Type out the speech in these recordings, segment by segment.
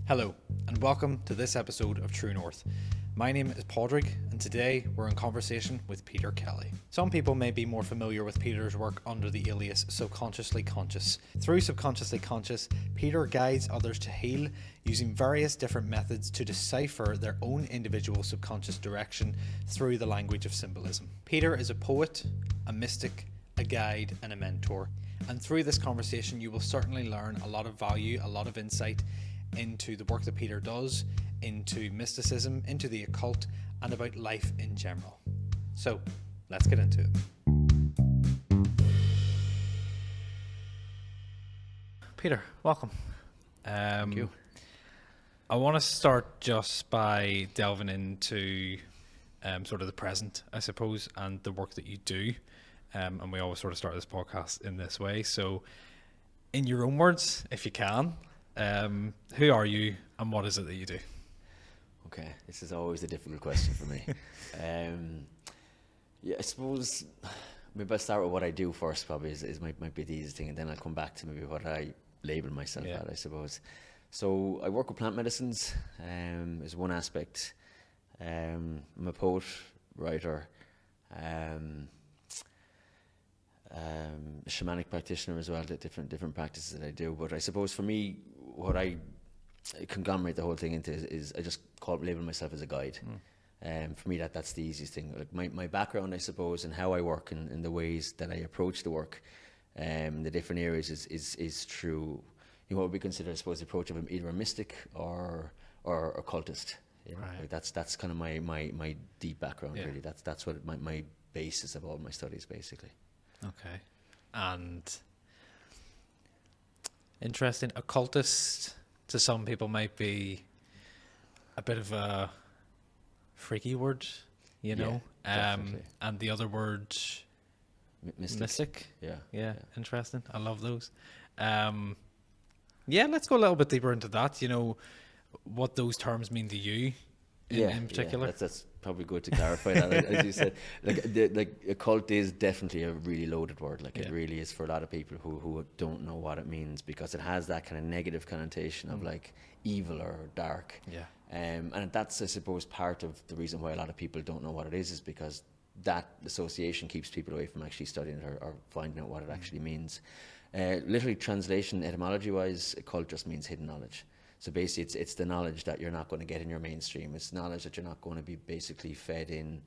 Hello, and welcome to this episode of True North. My name is Padraig, and today we're in conversation with Peter Kelly. Some people may be more familiar with Peter's work under the alias Subsconsciously Conscious. Through Subconsciously Conscious, Peter guides others to heal using various different methods to decipher their own individual subconscious direction through the language of symbolism. Peter is a poet, a mystic, a guide, and a mentor. And through this conversation, you will certainly learn a lot of value, a lot of insight into the work that Peter does, into mysticism, into the occult, and about life in general. So, let's get into it. Peter, welcome. Thank you. I want to start just by delving into sort of the present, I suppose, and the work that you do. And we always sort of start this podcast in this way. So, in your own words, if you can, who are you and what is it that you do? Okay, this is always a difficult question for me. I suppose maybe I'll start with what I do first, probably might be the easiest thing, and then I'll come back to maybe what I label myself at, I suppose. So I work with plant medicines, is one aspect. I'm a poet, writer, shamanic practitioner as well, different practices that I do. But I suppose for me, what I conglomerate the whole thing into is I just label myself as a guide. For me, that's the easiest thing. Like my background, I suppose, and how I work and the ways that I approach the work, the different areas is through what would be considered, I suppose, the approach of either a mystic or occultist. Right. Like that's kind of my deep background, really. That's what my basis of all my studies, basically. Okay. And interesting, occultist to some people might be a bit of a freaky word, you know? Definitely. And the other word, mystic. Yeah. Interesting. I love those. Let's go a little bit deeper into that, you know, what those terms mean to you in particular. That's probably good to clarify that. As you said, like occult is definitely a really loaded word. It really is for a lot of people who don't know what it means, because it has that kind of negative connotation of like evil or dark. And that's, I suppose, part of the reason why a lot of people don't know what it is because that association keeps people away from actually studying it or finding out what it actually means. Literally, translation etymology wise, occult just means hidden knowledge. So basically, it's the knowledge that you're not going to get in your mainstream. It's knowledge that you're not going to be basically fed in,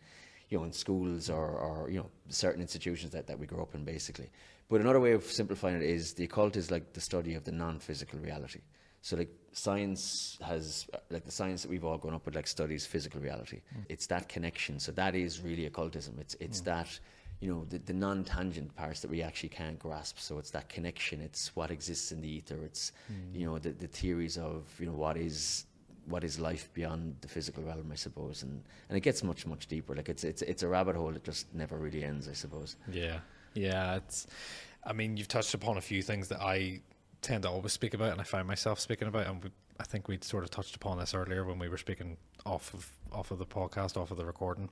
in schools or certain institutions that we grew up in, basically. But another way of simplifying it is the occult is like the study of the non-physical reality. So like science has, like the science that we've all grown up with, like studies physical reality. It's that connection. So that is really occultism. It's that, the non-tangent parts that we actually can't grasp. So it's that connection. It's what exists in the ether. It's, the theories of, what is life beyond the physical realm, I suppose. And it gets much, much deeper. Like it's a rabbit hole that just never really ends, I suppose. Yeah. You've touched upon a few things that I tend to always speak about, and I find myself speaking about, and I think we'd sort of touched upon this earlier when we were speaking off of the podcast, off of the recording,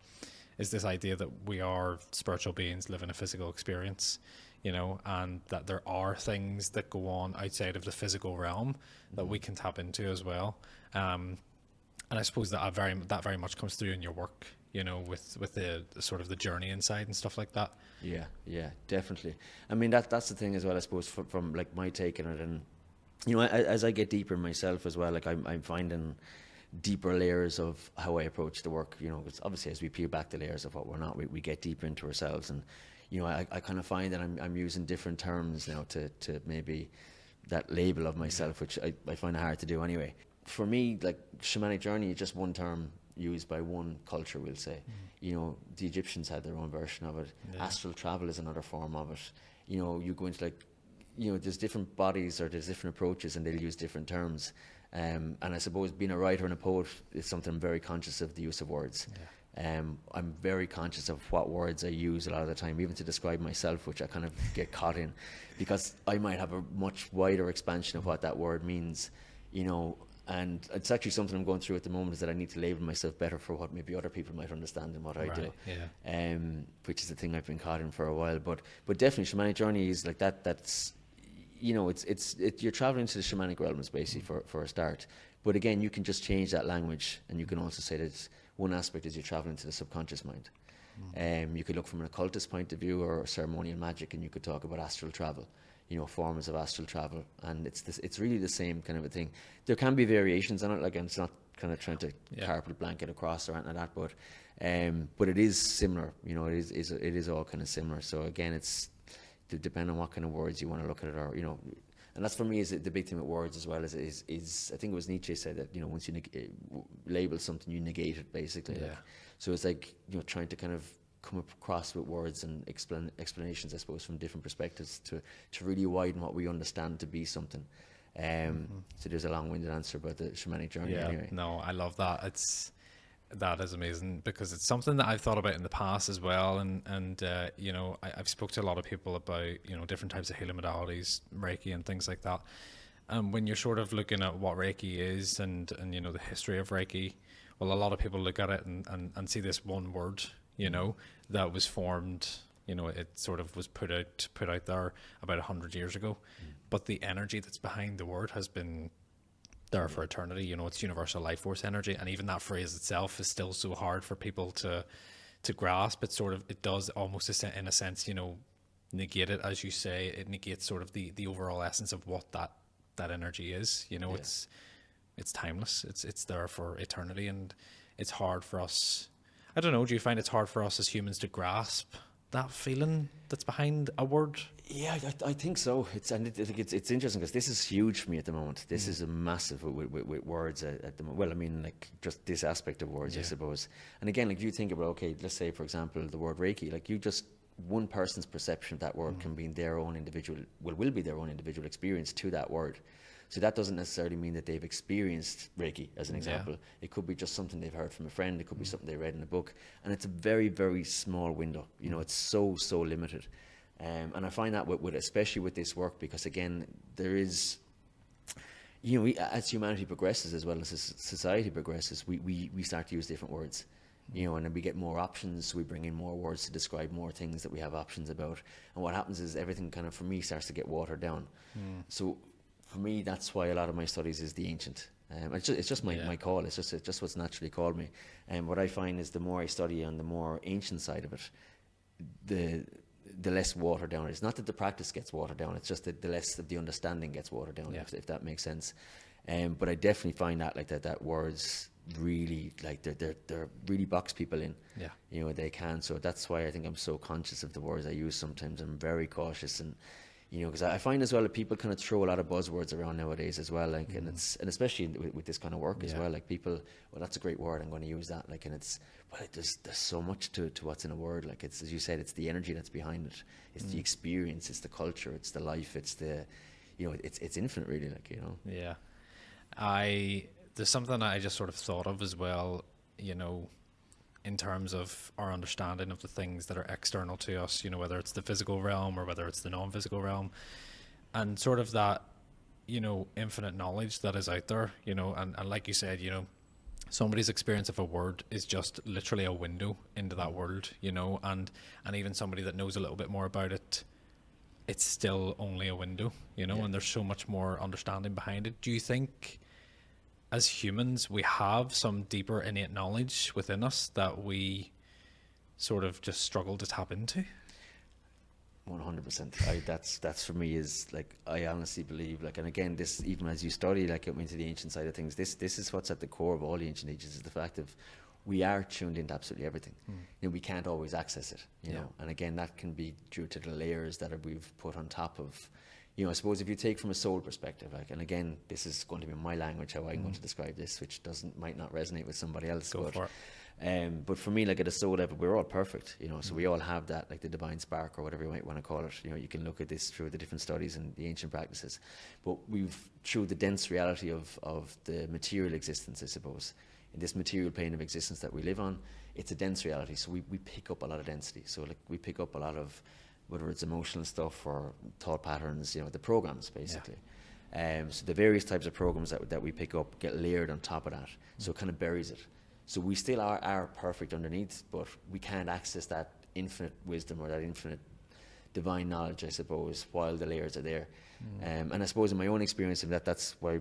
is this idea that we are spiritual beings living a physical experience, and that there are things that go on outside of the physical realm that we can tap into as well. And I suppose that very much comes through in your work, with the sort of the journey inside and stuff like that. Yeah, definitely. I mean, that's the thing as well, I suppose, from like my take on it. And, as I get deeper myself as well, like I'm finding deeper layers of how I approach the work, because obviously as we peel back the layers of what we're not, we get deeper into ourselves. And, I kind of find that I'm using different terms now to maybe that label of myself, which I find it hard to do anyway. For me, like shamanic journey is just one term used by one culture, we'll say. The Egyptians had their own version of it. Astral travel is another form of it. You go into there's different bodies or there's different approaches and they'll use different terms. And I suppose being a writer and a poet is something I'm very conscious of, the use of words. I'm very conscious of what words I use a lot of the time, even to describe myself, which I kind of get caught in, because I might have a much wider expansion of what that word means, and it's actually something I'm going through at the moment, is that I need to label myself better for what maybe other people might understand in what I do. Which is the thing I've been caught in for a while. But definitely shamanic journey is like that. That's you know, you're traveling to the shamanic realms basically for a start. But again, you can just change that language, and you can also say that one aspect is you're traveling to the subconscious mind. You could look from an occultist point of view or ceremonial magic, and you could talk about astral travel, you know, forms of astral travel, and it's really the same kind of a thing. There can be variations on it, like, and it's not kind of trying to carpet blanket across or anything like that, but it is similar, you know, it is all kind of similar. So again, it's depending on what kind of words you want to look at it, or, you know. And that's, for me, is the big thing with words as well. Is I think it was Nietzsche said that, you know, once you label something, you negate it basically. Yeah. Like, so it's like, you know, trying to kind of come across with words and explanations, I suppose, from different perspectives to really widen what we understand to be something. So there's a long-winded answer about the shamanic journey. Yeah, anyway. no, I love that. That is amazing, because it's something that I've thought about in the past as well, and you know, I've spoke to a lot of people about, you know, different types of healing modalities, Reiki and things like that. And when you're sort of looking at what Reiki is, and you know, the history of Reiki, well, a lot of people look at it and see this one word, you know, that was formed, you know, it sort of was put out there about 100 years ago, but the energy that's behind the word has been there for eternity. You know, it's universal life force energy, and even that phrase itself is still so hard for people to grasp. It does almost, in a sense, you know, negate it, as you say. It negates sort of the overall essence of what that energy is. You know, it's timeless. It's there for eternity, and it's hard for us. I don't know. Do you find it's hard for us as humans to grasp that feeling that's behind a word? Yeah, I think so. I think it's interesting, because this is huge for me at the moment. This is a massive with words at the moment. Well, I mean, like, just this aspect of words, I suppose. And again, like, you think about, okay, let's say, for example, the word Reiki. Like, one person's perception of that word can be their own individual, will be their own individual experience to that word. So that doesn't necessarily mean that they've experienced Reiki, as an example. It could be just something they've heard from a friend. It could be something they read in a book. And it's a very, very small window. You know, it's so limited. And I find that especially with this work, because again, there is, you know, as humanity progresses, as well as society progresses, we start to use different words, you know, and then we get more options. We bring in more words to describe more things that we have options about. And what happens is everything kind of, for me, starts to get watered down. So for me, that's why a lot of my studies is the ancient. It's just my call. It's just what's naturally called me. And what I find is, the more I study on the more ancient side of it, the less watered down it is. Not that the practice gets watered down, it's just that the less of the understanding gets watered down, if that makes sense. But I definitely find that words really, like, they're really box people in. Yeah. You know, they can. So that's why I think I'm so conscious of the words I use sometimes. I'm very cautious, and, you know, because I find as well that people kind of throw a lot of buzzwords around nowadays as well, like, and especially with this kind of work as well, like, people, well, that's a great word, I'm going to use that, like, and it's, well, there's so much to what's in a word, like, it's, as you said, it's the energy that's behind it, it's the experience, it's the culture, it's the life, it's the, you know, it's infinite, really, like, you know. Yeah. There's something I just sort of thought of as well, you know, in terms of our understanding of the things that are external to us, you know, whether it's the physical realm or whether it's the non-physical realm, and sort of that, you know, infinite knowledge that is out there, you know, and like you said, you know, somebody's experience of a word is just literally a window into that world, you know, and even somebody that knows a little bit more about it, it's still only a window, you know, and there's so much more understanding behind it. Do you think, as humans, we have some deeper innate knowledge within us that we sort of just struggle to tap into? 100%. That's for me, is like, I honestly believe, like, and again, this, even as you study, like, into the ancient side of things, this is what's at the core of all the ancient ages, is the fact of we are tuned into absolutely everything. You know, we can't always access it, you know, and again, that can be due to the layers that we've put on top of, you know, I suppose if you take from a soul perspective, like, and again, this is going to be my language, how I'm going to describe this, which might not resonate with somebody else. Go for it. But for me, like, at a soul level, we're all perfect, you know, so we all have that, like, the divine spark, or whatever you might want to call it. You know, you can look at this through the different studies and the ancient practices, but through the dense reality of the material existence, I suppose, in this material plane of existence that we live on, it's a dense reality, so we pick up a lot of density. So, like, we pick up a lot of, whether it's emotional stuff or thought patterns, you know, the programs, basically. So the various types of programs that we pick up get layered on top of that, so it kind of buries it. So we still are perfect underneath, but we can't access that infinite wisdom or that infinite divine knowledge, I suppose, while the layers are there. And I suppose in my own experience of that, that's where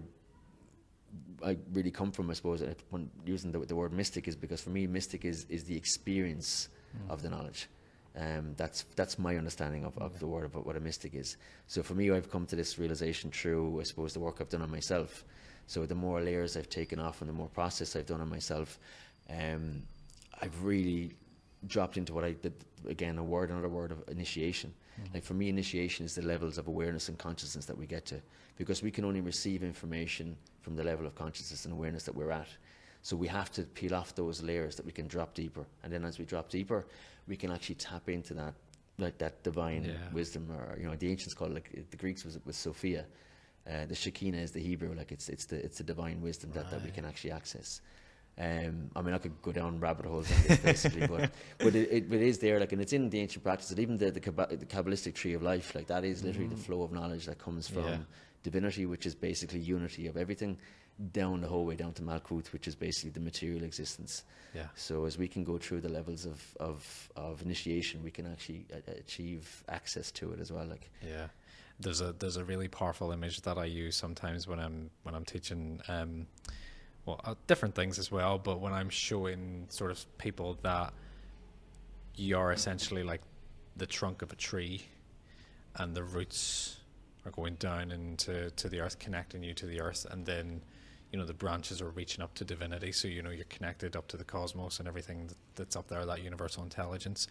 I really come from, I suppose, when using the word mystic, is because for me, mystic is the experience of the knowledge. That's my understanding of the word, of what a mystic is. So for me, I've come to this realization through, I suppose, the work I've done on myself. So the more layers I've taken off and the more process I've done on myself, I've really dropped into what I did, again, another word of initiation. Like for me, initiation is the levels of awareness and consciousness that we get to, because we can only receive information from the level of consciousness and awareness that we're at. So we have to peel off those layers that we can drop deeper. And then as we drop deeper, we can actually tap into that, like that divine wisdom, or, you know, the ancients called it, like the Greeks was Sophia. The Shekinah is the Hebrew, like it's the divine wisdom that we can actually access. I mean, I could go down rabbit holes on this basically, but it is there, like, and it's in the ancient practices. Even the Kabbalistic tree of life, like that is literally the flow of knowledge that comes from divinity, which is basically unity of everything, down the whole way down to Malkuth, which is basically the material existence. Yeah. So as we can go through the levels of initiation, we can actually achieve access to it as well. Like, yeah, there's a really powerful image that I use sometimes when I'm teaching. Different things as well, but when I'm showing sort of people that you are essentially like the trunk of a tree, and the roots are going down into the earth, connecting you to the earth, and then, you know, the branches are reaching up to divinity, so, you know, you're connected up to the cosmos and everything that's up there, that universal intelligence,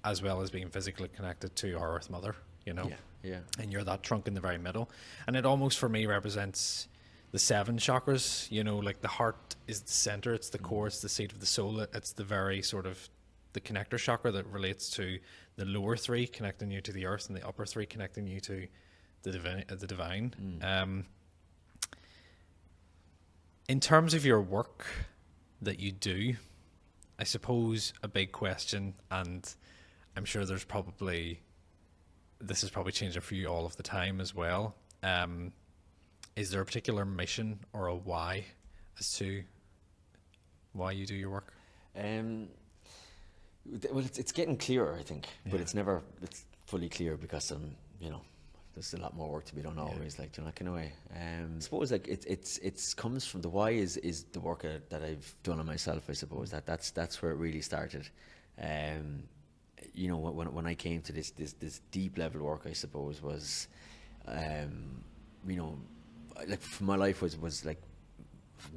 as well as being physically connected to our Earth Mother, you know. Yeah. And you're that trunk in the very middle, and it almost for me represents the 7 chakras, you know, like the heart is the center, it's the core, it's the seat of the soul, it's the very sort of the connector chakra that relates to the lower 3 connecting you to the earth, and the upper 3 connecting you to the divine. In terms of your work that you do, I suppose a big question, and I'm sure this is probably changing for you all of the time as well. Is there a particular mission or a why as to why you do your work? Well, it's getting clearer, I think, but it's fully clear, because you know, there's a lot more work to be done always, like, you know, that kind of way. I suppose like it's comes from the why is the work that I've done on myself. I suppose that's where it really started. You know, when I came to this deep level work, I suppose was, you know, like my life was like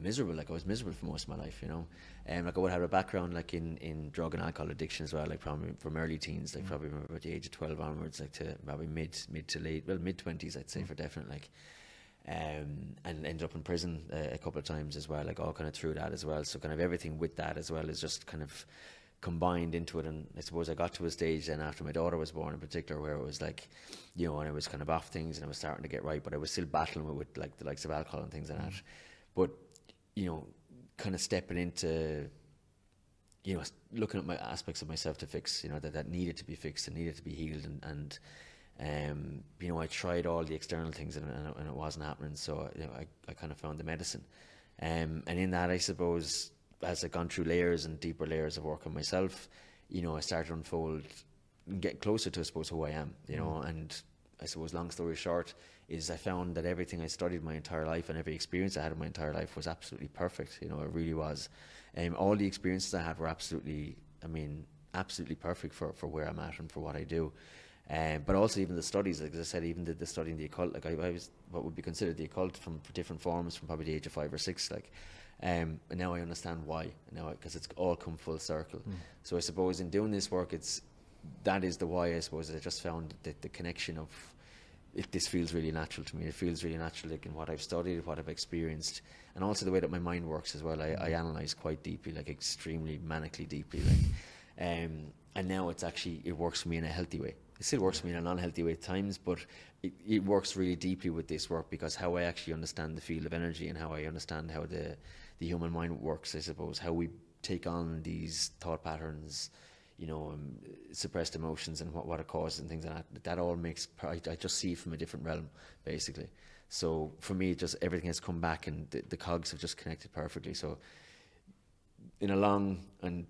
miserable. Like I was miserable for most of my life, you know. Like I would have a background like in drug and alcohol addiction as well, like probably from early teens, like probably about the age of 12 onwards, like to probably mid to late, well, mid 20s, I'd say, for definite, like, and ended up in prison a couple of times as well, like all kind of through that as well. So kind of everything with that as well is just kind of combined into it. And I suppose I got to a stage then after my daughter was born in particular, where it was like, you know, and I was kind of off things and I was starting to get right, but I was still battling with like the likes of alcohol and things like that. But, you know, kind of stepping into, you know, looking at my aspects of myself to fix, you know, that needed to be fixed and needed to be healed, and you know, I tried all the external things and it wasn't happening. So, you know, I kind of found the medicine, and in that, I suppose, as I've gone through layers and deeper layers of work on myself, you know, I started to unfold and get closer to, I suppose, who I am, you know. And I suppose, long story short, is I found that everything I studied my entire life and every experience I had in my entire life was absolutely perfect. You know, it really was. All the experiences I had were absolutely perfect for where I'm at and for what I do. But also even the studies, like as I said, even the studying the occult, like I was what would be considered the occult from different forms from probably the age of 5 or 6, like. And now I understand why, because it's all come full circle. So I suppose in doing this work, that is the why. I suppose I just found that the connection of it. This feels really natural to me. It feels really natural, like in what I've studied, what I've experienced, and also the way that my mind works as well. I analyze quite deeply, like extremely manically deeply, like, and now it works for me in a healthy way. It still works for me in an unhealthy way at times, but it works really deeply with this work, because how I actually understand the field of energy and how I understand how the human mind works, I suppose, how we take on these thought patterns, you know, suppressed emotions and what it causes and things like that. That all makes, I just see it from a different realm, basically. So for me, just everything has come back and the cogs have just connected perfectly. So in a long and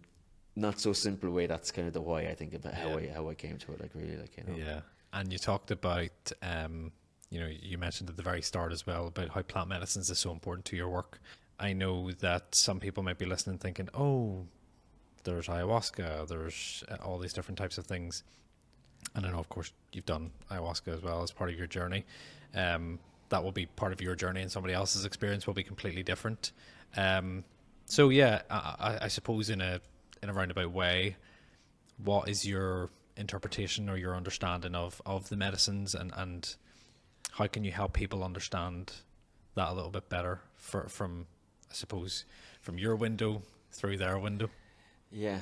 not so simple way, that's kind of the why, I think, about how I came to it, like, really, like, you know. Yeah. And you talked about, you mentioned at the very start as well about how plant medicines is so important to your work. I know that some people might be listening thinking, oh, there's ayahuasca, there's all these different types of things. And I know, of course, you've done ayahuasca as well as part of your journey. That will be part of your journey, and somebody else's experience will be completely different. So yeah, I suppose in a roundabout way, what is your interpretation or your understanding of the medicines, and how can you help people understand that a little bit better from I suppose from your window through their window? Yeah,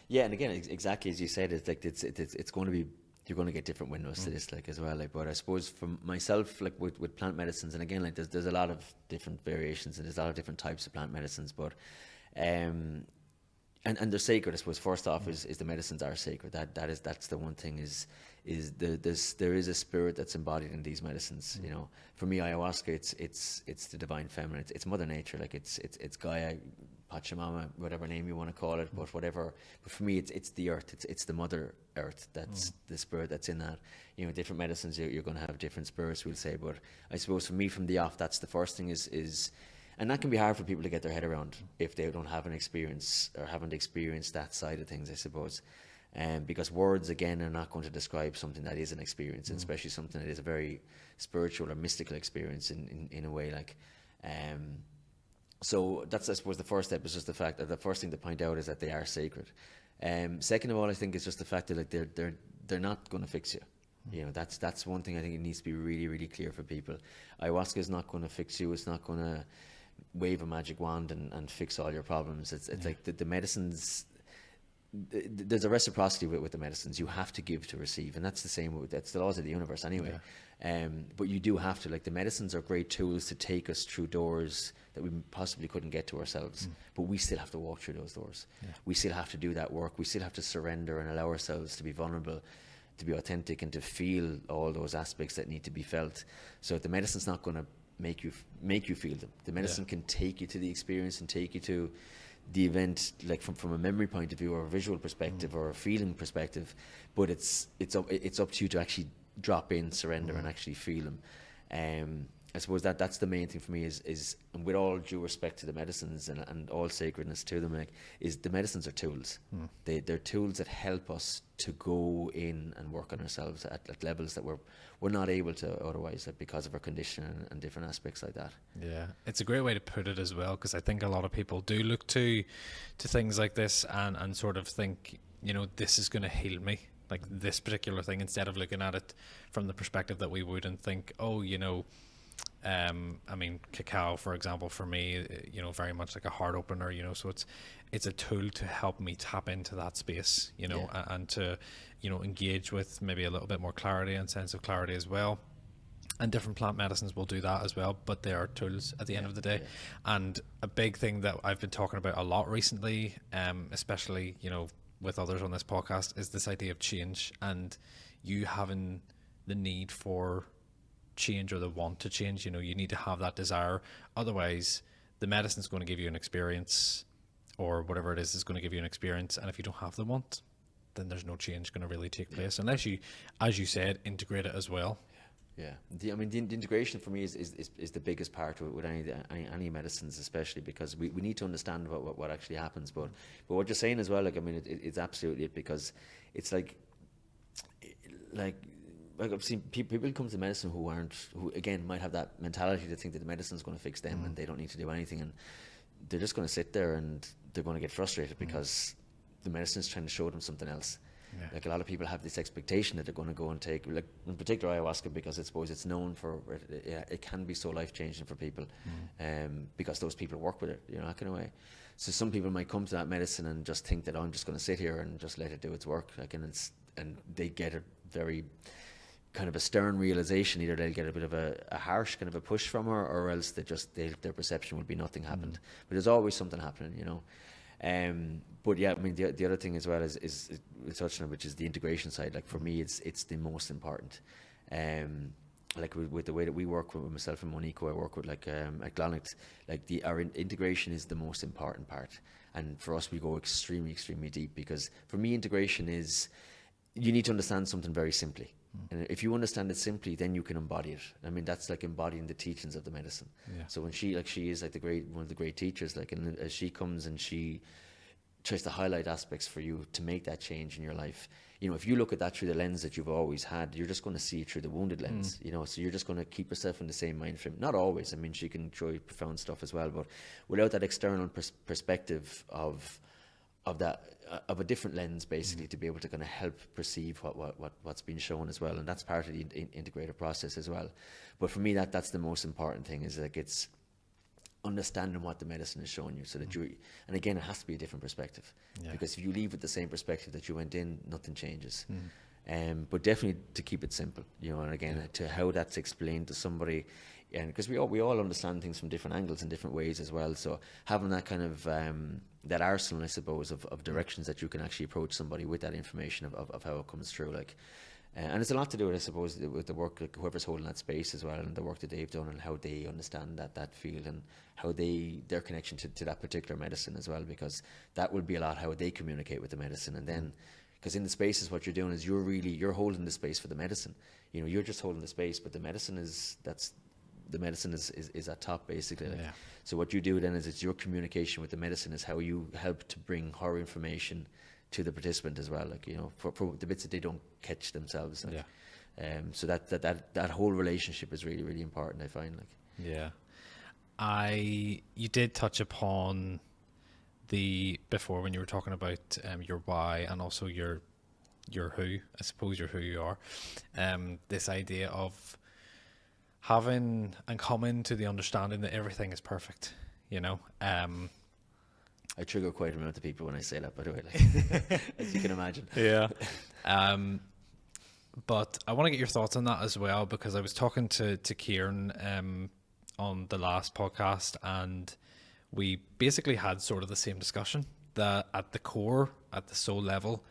yeah, and again, exactly as you said, it's like it's going to be, you're going to get different windows to this, like, as well. Like, but I suppose for myself, like with plant medicines, and again, like there's a lot of different variations and there's a lot of different types of plant medicines, but and they're sacred. I suppose first off is the medicines are sacred. That's the one thing is there is a spirit that's embodied in these medicines. You know, for me, ayahuasca, it's the divine feminine. It's Mother Nature. Like it's Gaia, Pachamama, whatever name you want to call it, but whatever. But for me, it's the earth. It's the Mother Earth. That's the spirit that's in that. You know, different medicines, you're going to have different spirits, we'll say. But I suppose for me, from the off, that's the first thing is. And that can be hard for people to get their head around if they don't have an experience or haven't experienced that side of things, I suppose. Because words, again, are not going to describe something that is an experience, and especially something that is a very spiritual or mystical experience in a way. Like, so that's, I suppose, the first step is just the fact that the first thing to point out is that they are sacred. Second of all, I think it's just the fact that, like, they're not going to fix you. You know, that's one thing I think it needs to be really, really clear for people. Ayahuasca is not going to fix you. It's not going to wave a magic wand and fix all your problems. It's like the medicines, there's a reciprocity with the medicines. You have to give to receive, and that's the same that's the laws of the universe anyway. But you do have to, like, the medicines are great tools to take us through doors that we possibly couldn't get to ourselves, but we still have to walk through those doors. We still have to do that work. We still have to surrender and allow ourselves to be vulnerable, to be authentic, and to feel all those aspects that need to be felt. So the medicine's not going to make you feel them. The medicine can take you to the experience and take you to the event, like from a memory point of view or a visual perspective or a feeling perspective, but it's up to you to actually drop in, surrender, and actually feel them. I suppose that's the main thing for me is and with all due respect to the medicines and all sacredness to them, like, is the medicines are tools. They're tools that help us to go in and work on ourselves at levels that we're not able to otherwise, like, because of our condition and different aspects like that. Yeah, it's a great way to put it as well, because I think a lot of people do look to things like this and sort of think, you know, this is going to heal me, like this particular thing, instead of looking at it from the perspective that we would and think, oh, you know, I mean, cacao, for example, for me, you know, very much like a heart opener, you know, so it's a tool to help me tap into that space, you know, and to, you know, engage with maybe a little bit more clarity and sense of clarity as well. And different plant medicines will do that as well, but they are tools at the end of the day. And a big thing that I've been talking about a lot recently, especially, you know, with others on this podcast, is this idea of change and you having the need for change or the want to change. You know, you need to have that desire, otherwise the medicine's going to give you an experience, or whatever it is going to give you an experience, and if you don't have the want, then there's no change going to really take place unless you, as you said, integrate it as well. I mean, the integration for me is the biggest part with any medicines, especially because we need to understand what actually happens. But what you're saying as well, like, I mean, it's absolutely it, because it's like I've seen people come to medicine who again might have that mentality to think that the medicine's going to fix them and they don't need to do anything, and they're just going to sit there and they're going to get frustrated because the medicine's trying to show them something else. Like, a lot of people have this expectation that they're going to go and take, like, in particular ayahuasca, because I suppose it's known for it can be so life changing for people, because those people work with it, you know, that kind of way. So some people might come to that medicine and just think that, oh, I'm just going to sit here and just let it do its work, like, and they get a very kind of a stern realization. Either they'll get a bit of a harsh kind of a push from her, or else their perception will be nothing happened. But there's always something happening, you know. But yeah, I mean, the other thing as well is we touched on it, which is the integration side. Like, for me, it's the most important. Like with the way that we work with myself and Monico, I work with at Glonict, like our integration is the most important part. And for us, we go extremely, extremely deep, because for me, integration is you need to understand something very simply. And if you understand it simply, then you can embody it. I mean, that's like embodying the teachings of the medicine. Yeah. So when she is like one of the great teachers, like, and as she comes and she tries to highlight aspects for you to make that change in your life, you know, if you look at that through the lens that you've always had, you're just going to see it through the wounded lens, you know, so you're just going to keep yourself in the same mind frame. Not always. I mean, she can show you profound stuff as well, but without that external perspective of that, of a different lens, basically, to be able to kind of help perceive what's been shown as well. And that's part of the integrative process as well. But for me, that's the most important thing, is like, it's understanding what the medicine is showing you, so that and again, it has to be a different perspective, because if you leave with the same perspective that you went in, nothing changes. But definitely to keep it simple, you know, and again, to how that's explained to somebody, and because we all understand things from different angles and different ways as well, so having that kind of that arsenal, I suppose, of directions that you can actually approach somebody with that information of how it comes through, like, and it's a lot to do with, I suppose, with the work, like whoever's holding that space as well, and the work that they've done, and how they understand that field, and how their connection to that particular medicine as well, because that will be a lot how they communicate with the medicine. And then, because in the spaces, what you're doing is you're holding the space for the medicine. You know, you're just holding the space, but the medicine is at top, basically. Like, so what you do then is, it's your communication with the medicine is how you help to bring her information to the participant as well, like, you know, for the bits that they don't catch themselves, like. So that whole relationship is really, really important, I find, like. You did touch upon before, when you were talking about your why, and also your who, I suppose, your who you are, this idea of having and coming to the understanding that everything is perfect, you know. I trigger quite a amount of people when I say that, by the way, like, as you can imagine. But I want to get your thoughts on that as well, because I was talking to Kieran on the last podcast, and we basically had sort of the same discussion, that at the core, at the soul level,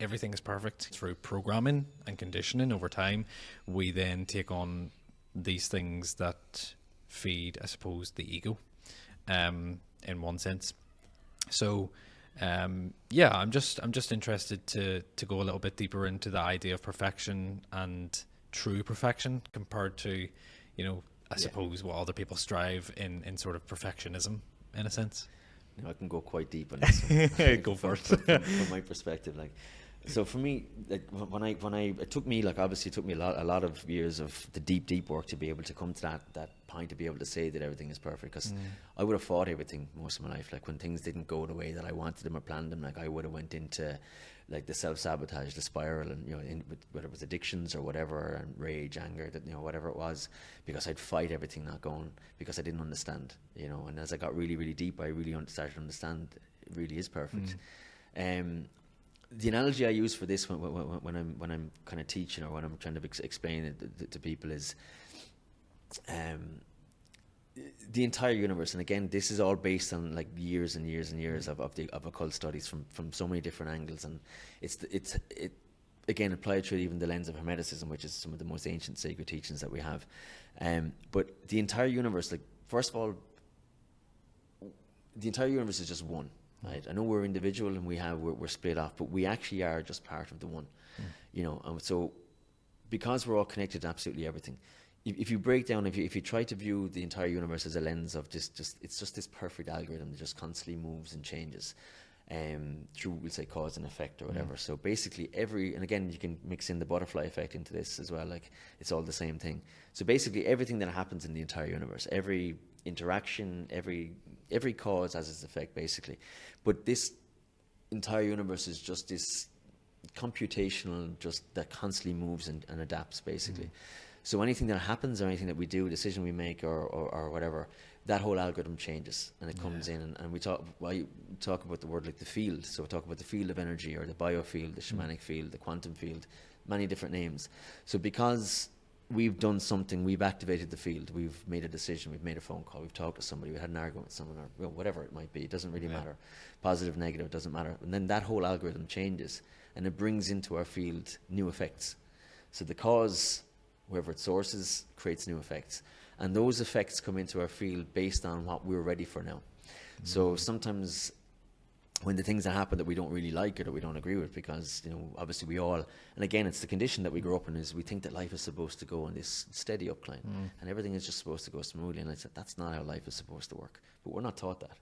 everything is perfect. Through programming and conditioning over time, we then take on these things that feed, I suppose, the ego, in one sense. So, I'm just interested to go a little bit deeper into the idea of perfection and true perfection, compared to, you know, I suppose what other people strive in sort of perfectionism, in a sense. You know, I can go quite deep on this. Go for it. From my perspective, like. So for me, like, it took me a lot of years of the deep work to be able to come to that point, to be able to say that everything is perfect, because I would have fought everything most of my life. Like, when things didn't go the way that I wanted them or planned them, like, I would have went into, like, the self-sabotage, the spiral, and, you know, whether it was addictions or whatever, and rage, anger, that, you know, whatever it was, because I'd fight everything not going, because I didn't understand, you know. And as I got really, really deep, I really started to understand it really is perfect. The analogy I use for this when I'm kind of teaching, or when I'm trying to explain it to people, is the entire universe. And again, this is all based on, like, years and years and years of occult studies from so many different angles, and it again applied through even the lens of Hermeticism, which is some of the most ancient sacred teachings that we have. But the entire universe, like, first of all, the entire universe is just one. Right? I know we're individual and we're split off, but we actually are just part of the one, you know. And so, because we're all connected to absolutely everything, if you break down, if you try to view the entire universe as a lens of it's just this perfect algorithm that just constantly moves and changes, through, we'll say, cause and effect or whatever. So basically, and again, you can mix in the butterfly effect into this as well. Like, it's all the same thing. So basically, everything that happens in the entire universe, every interaction, every cause has its effect, basically. But this entire universe is just this computational, just that constantly moves and adapts, basically. So anything that happens, or anything that we do, a decision we make, or whatever, that whole algorithm changes, and it comes in, and we talk about the word, like, the field. So we talk about the field of energy, or the biofield, the shamanic field, the quantum field, many different names. So because we've done something, we've activated the field, we've made a decision, we've made a phone call, we've talked to somebody, we had an argument with someone, or whatever it might be, it doesn't really matter. Positive, negative, it doesn't matter. And then that whole algorithm changes, and it brings into our field new effects. So the cause, wherever it sources, creates new effects. And those effects come into our field based on what we're ready for now. So sometimes when the things that happen that we don't really like or that we don't agree with, because, you know, obviously we all, and again, it's the condition that we grow up in, is we think that life is supposed to go on this steady upcline and everything is just supposed to go smoothly. And I said, that's not how life is supposed to work. But we're not taught that.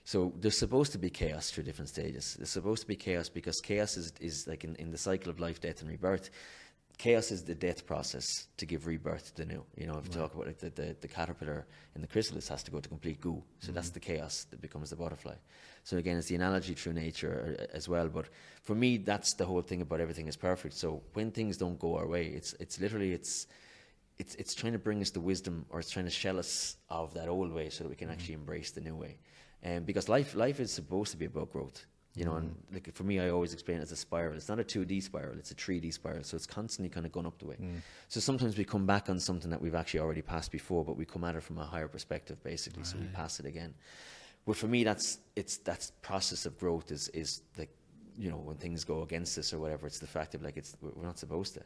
So there's supposed to be chaos through different stages. There's supposed to be chaos because chaos is like in the cycle of life, death and rebirth. Chaos is the death process to give rebirth to the new. You know, if you talk about it, the caterpillar in the chrysalis has to go to complete goo. So that's the chaos that becomes the butterfly. So again, it's the analogy through nature as well. But for me, that's the whole thing about everything is perfect. So when things don't go our way, it's literally it's trying to bring us the wisdom, or it's trying to shell us of that old way so that we can actually embrace the new way. Because life is supposed to be about growth. You know, and like for me, I always explain it as a spiral. It's not a 2D spiral, it's a 3D spiral. So it's constantly kind of going up the way. So sometimes we come back on something that we've actually already passed before, but we come at it from a higher perspective, basically. Right. So we pass it again. But for me, that process of growth is like, you know, when things go against us or whatever, it's the fact of like, we're not supposed to.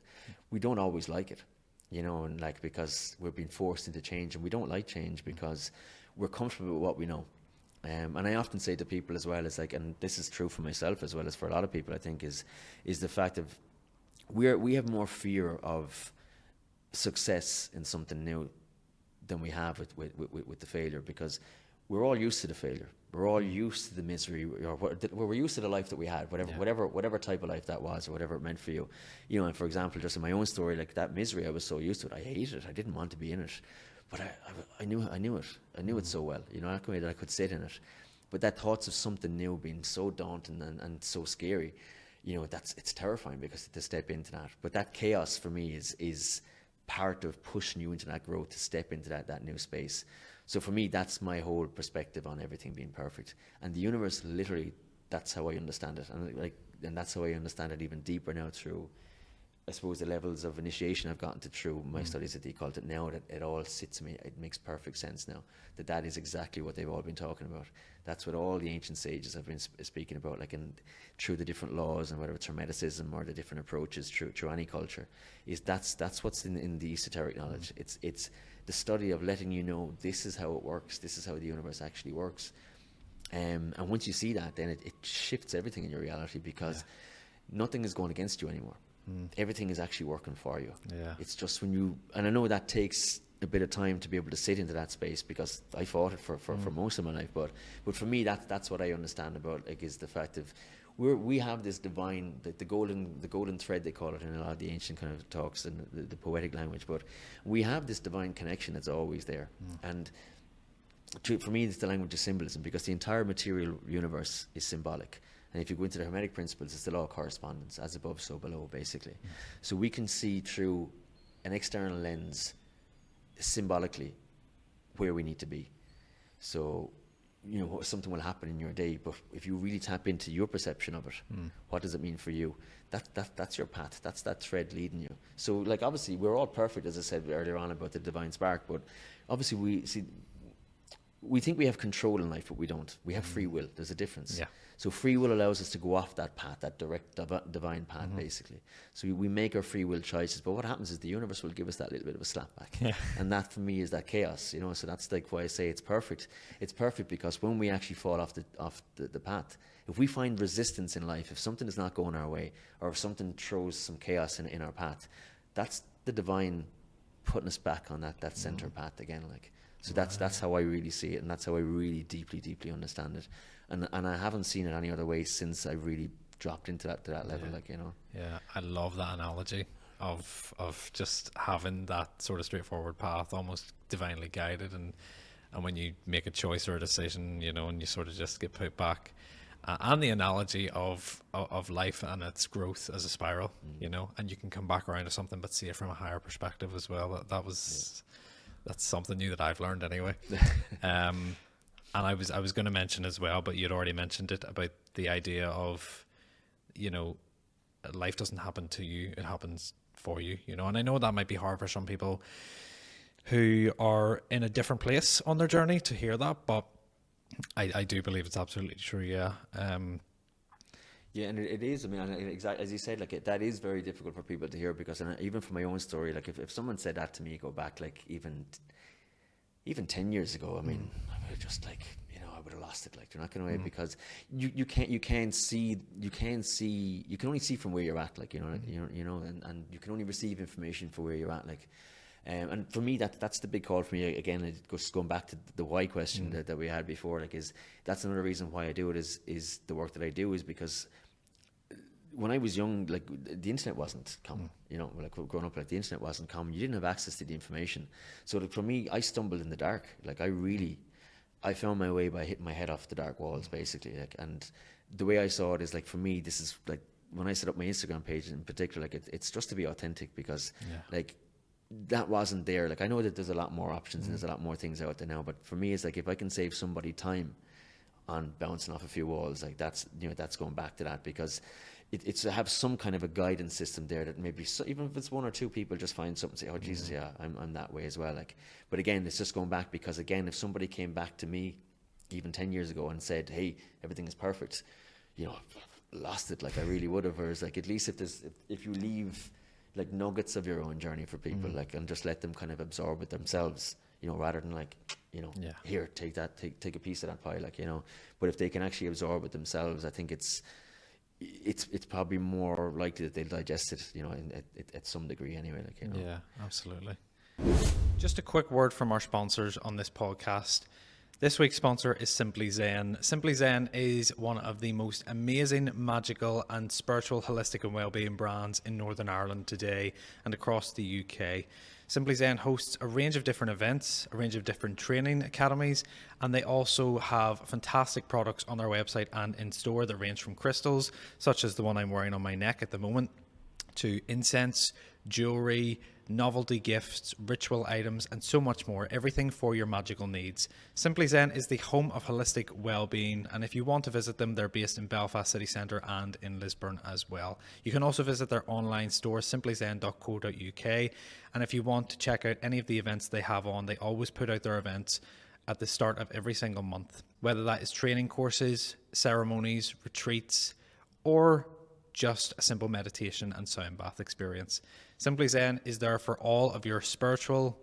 We don't always like it, you know, and like, because we're being forced into change, and we don't like change because we're comfortable with what we know. And I often say to people as well, is like, and this is true for myself as well as for a lot of people, I think, is the fact of we have more fear of success in something new than we have with the failure, because we're all used to the failure. We're all used to the misery, or we're used to the life that we had, whatever type of life that was, or whatever it meant for you. You know, and for example, just in my own story, like that misery, I was so used to it. I hated it. I didn't want to be in it. But I knew it. I knew it so well. You know, that I could sit in it. But that thoughts of something new being so daunting and so scary, you know, it's terrifying, because to step into that. But that chaos for me is part of pushing you into that growth, to step into that new space. So for me, that's my whole perspective on everything being perfect. And the universe, literally, that's how I understand it. And that's how I understand it even deeper now through, I suppose, the levels of initiation I've gotten to through my studies at the occult. Now that it all sits to me, it makes perfect sense now that is exactly what they've all been talking about. That's what all the ancient sages have been speaking about, like through the different laws, and whether it's Hermeticism or the different approaches through any culture, is that's what's in the esoteric knowledge. It's the study of letting you know this is how it works, this is how the universe actually works. And once you see that, then it shifts everything in your reality, because nothing is going against you anymore. Everything is actually working for you. It's just when you, and I know that takes a bit of time to be able to sit into that space, because I fought it for most of my life, but for me, that's what I understand about, like, is the fact of we have this divine, the golden thread, they call it in a lot of the ancient kind of talks and the poetic language, but we have this divine connection that's always there. And for me, it's the language of symbolism, because the entire material universe is symbolic. And if you go into the Hermetic principles, it's the law of correspondence, as above, so below, basically. So we can see through an external lens, symbolically, where we need to be. So, you know, something will happen in your day, but if you really tap into your perception of it, what does it mean for you? That's your path. That's that thread leading you. So, like, obviously, we're all perfect, as I said earlier on about the divine spark, but obviously we think we have control in life, but we don't. We have free will. There's a difference. So free will allows us to go off that path, that direct divine path, basically. So we make our free will choices, but what happens is the universe will give us that little bit of a slap back. And that, for me, is that chaos, you know. So that's like why I say it's perfect. It's perfect because when we actually fall off the path, if we find resistance in life, if something is not going our way, or if something throws some chaos in our path, that's the divine putting us back on that center path again, like. So that's how I really see it, and that's how I really deeply understand it. And I haven't seen it any other way since I really dropped into that level, like, you know. Yeah, I love that analogy of just having that sort of straightforward path, almost divinely guided, and when you make a choice or a decision, you know, and you sort of just get put back. And the analogy of life and its growth as a spiral, you know, and you can come back around to something, but see it from a higher perspective as well. That's something new that I've learned anyway. And I was going to mention as well, but you'd already mentioned it, about the idea of, you know, life doesn't happen to you, it happens for you, you know. And I know that might be hard for some people who are in a different place on their journey to hear that, but I do believe it's absolutely true, yeah. Yeah, and it is. I mean, exactly as you said, like, that is very difficult for people to hear, because, and even from my own story, like, if someone said that to me, go back, like, even 10 years ago, I mean, I would just, like, you know, I would have lost it. Like, you're not going away because you can only see from where you're at. Like, and you can only receive information for where you're at. Like, and for me, that's the big call for me. Again, it goes going back to the why question that we had before. Like, that's another reason why I do it is the work that I do is because when I was young, like, the internet wasn't common, like growing up, like, the internet wasn't common. You didn't have access to the information. So, like, for me, I stumbled in the dark. Like, I found my way by hitting my head off the dark walls, basically. Like, and the way I saw it is, like, for me, this is like when I set up my Instagram page in particular, like, it's just to be authentic because like, that wasn't there. Like, I know that there's a lot more options and there's a lot more things out there now, but for me, it's like, if I can save somebody time on bouncing off a few walls, like, that's going back to that, because it's to have some kind of a guidance system there that maybe even if it's one or two people just find something and say, oh Jesus, yeah, I'm that way as well. Like, but again, it's just going back because, again, if somebody came back to me even 10 years ago and said, hey, everything is perfect, lost it. Like, I really would have. Whereas, like, at least if you leave like nuggets of your own journey for people, like, and just let them kind of absorb it themselves, rather than like, here, take that, take a piece of that pie, like, but if they can actually absorb it themselves, I think it's probably more likely that they'll digest it, at some degree anyway, like, Yeah, absolutely. Just a quick word from our sponsors on this podcast. This week's sponsor is Simply Zen. Simply Zen is one of the most amazing, magical and spiritual holistic and wellbeing brands in Northern Ireland today and across the UK. Simply Zen hosts a range of different events, a range of different training academies, and they also have fantastic products on their website and in store that range from crystals, such as the one I'm wearing on my neck at the moment, to incense, jewelry, novelty gifts, ritual items, and so much more. Everything for your magical needs. Simply Zen is the home of holistic well-being, and if you want to visit them, they're based in Belfast City Centre and in Lisburn as well. You can also visit their online store, simplyzen.co.uk, and if you want to check out any of the events they have on, they always put out their events at the start of every single month, whether that is training courses, ceremonies, retreats, or just a simple meditation and sound bath experience. Simply Zen is there for all of your spiritual,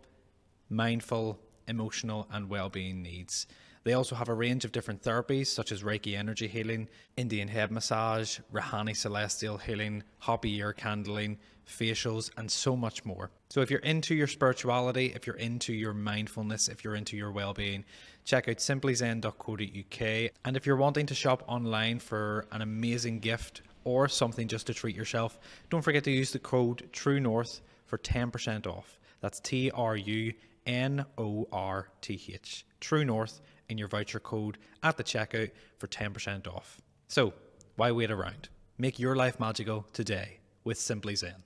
mindful, emotional, and well-being needs. They also have a range of different therapies such as Reiki energy healing, Indian head massage, Rahani celestial healing, Hopi ear candling, facials, and so much more. So if you're into your spirituality, if you're into your mindfulness, if you're into your well-being, check out simplyzen.co.uk. And if you're wanting to shop online for an amazing gift or something just to treat yourself, don't forget to use the code TRUENORTH for 10% off. That's TRUNORTH, True North, in your voucher code at the checkout for 10% off. So, why wait around? Make your life magical today with Simply Zen.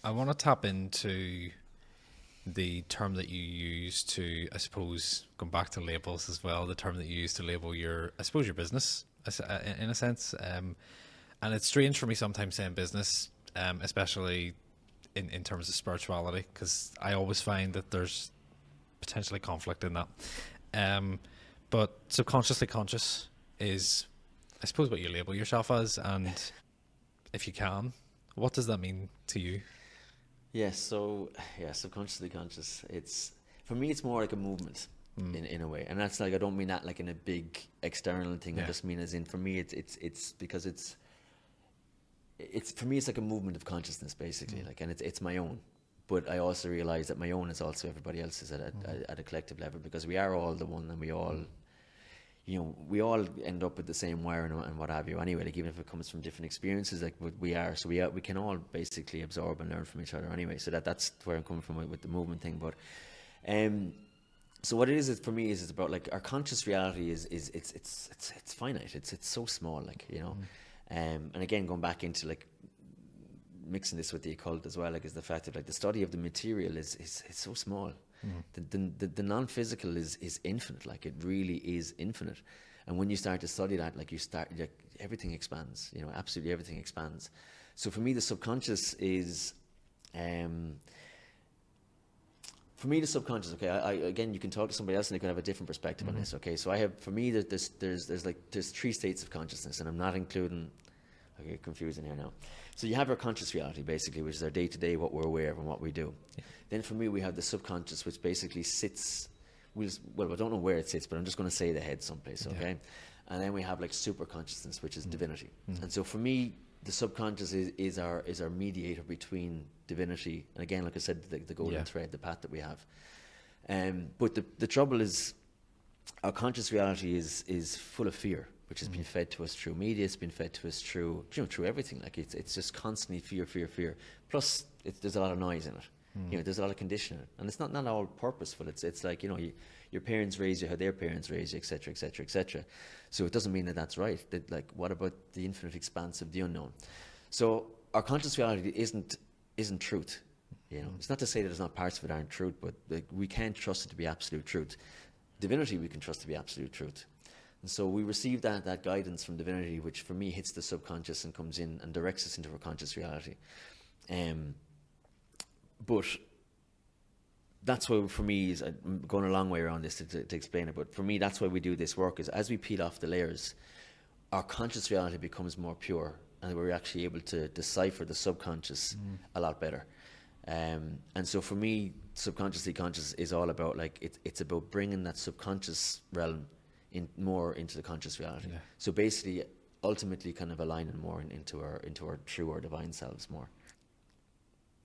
I want to tap into the term that you use to, I suppose, going back to labels as well, the term that you use to label your business, in a sense. And it's strange for me sometimes saying business, especially in terms of spirituality, because I always find that there's potentially conflict in that. But subconsciously conscious is, I suppose, what you label yourself as. And if you can, what does that mean to you? Subconsciously conscious. For me, it's more like a movement in a way. And that's like, I don't mean that like in a big external thing. I just mean as in, for me, it's because it's for me, it's like a movement of consciousness, basically. Like, and it's my own. But I also realize that my own is also everybody else's at a collective level, because we are all the one, and we all, we all end up with the same wire and what have you. Anyway, like, even if it comes from different experiences, like we can all basically absorb and learn from each other. Anyway, so that's where I'm coming from with the movement thing. But, so what it is for me is it's about like our conscious reality is it's finite. It's so small, like, and again, going back into like mixing this with the occult as well, like, is the fact that like the study of the material is so small. The non-physical is infinite. Like, it really is infinite. And when you start to study that, like, everything expands. Absolutely everything expands. So for me, the subconscious is, okay, again, you can talk to somebody else and they can have a different perspective on this. Okay, so for me, there's three states of consciousness, and I'm not including. I get confusing here now. So you have our conscious reality, basically, which is our day-to-day, what we're aware of and what we do. Yeah. Then for me, we have the subconscious, which basically sits well, I don't know where it sits, but I'm just going to say the head someplace, okay? And then we have like super consciousness, which is divinity. And so for me, the subconscious is our mediator between divinity and, again, like I said, the golden thread, the path that we have. But the trouble is, our conscious reality is full of fear, which has been fed to us through media. It's been fed to us through through everything. Like it's just constantly fear. Plus, there's a lot of noise in it. There's a lot of conditioning, and it's not all purposeful. It's like your parents raise you how their parents raise you, etc., etc., etc. So it doesn't mean that that's right. That, like, what about the infinite expanse of the unknown? So our conscious reality isn't truth. It's not to say that there's not parts of it aren't truth, but like, we can't trust it to be absolute truth. Divinity we can trust to be absolute truth. And so we receive that guidance from divinity, which for me hits the subconscious and comes in and directs us into our conscious reality. But that's why, for me, I'm going a long way around this to explain it, but for me that's why we do this work, is as we peel off the layers, our conscious reality becomes more pure, and we're actually able to decipher the subconscious a lot better. And so for me, Subconsciously Conscious is all about, like, it's about bringing that subconscious realm more into the conscious reality. So basically, ultimately, kind of aligning more into our true or divine selves more.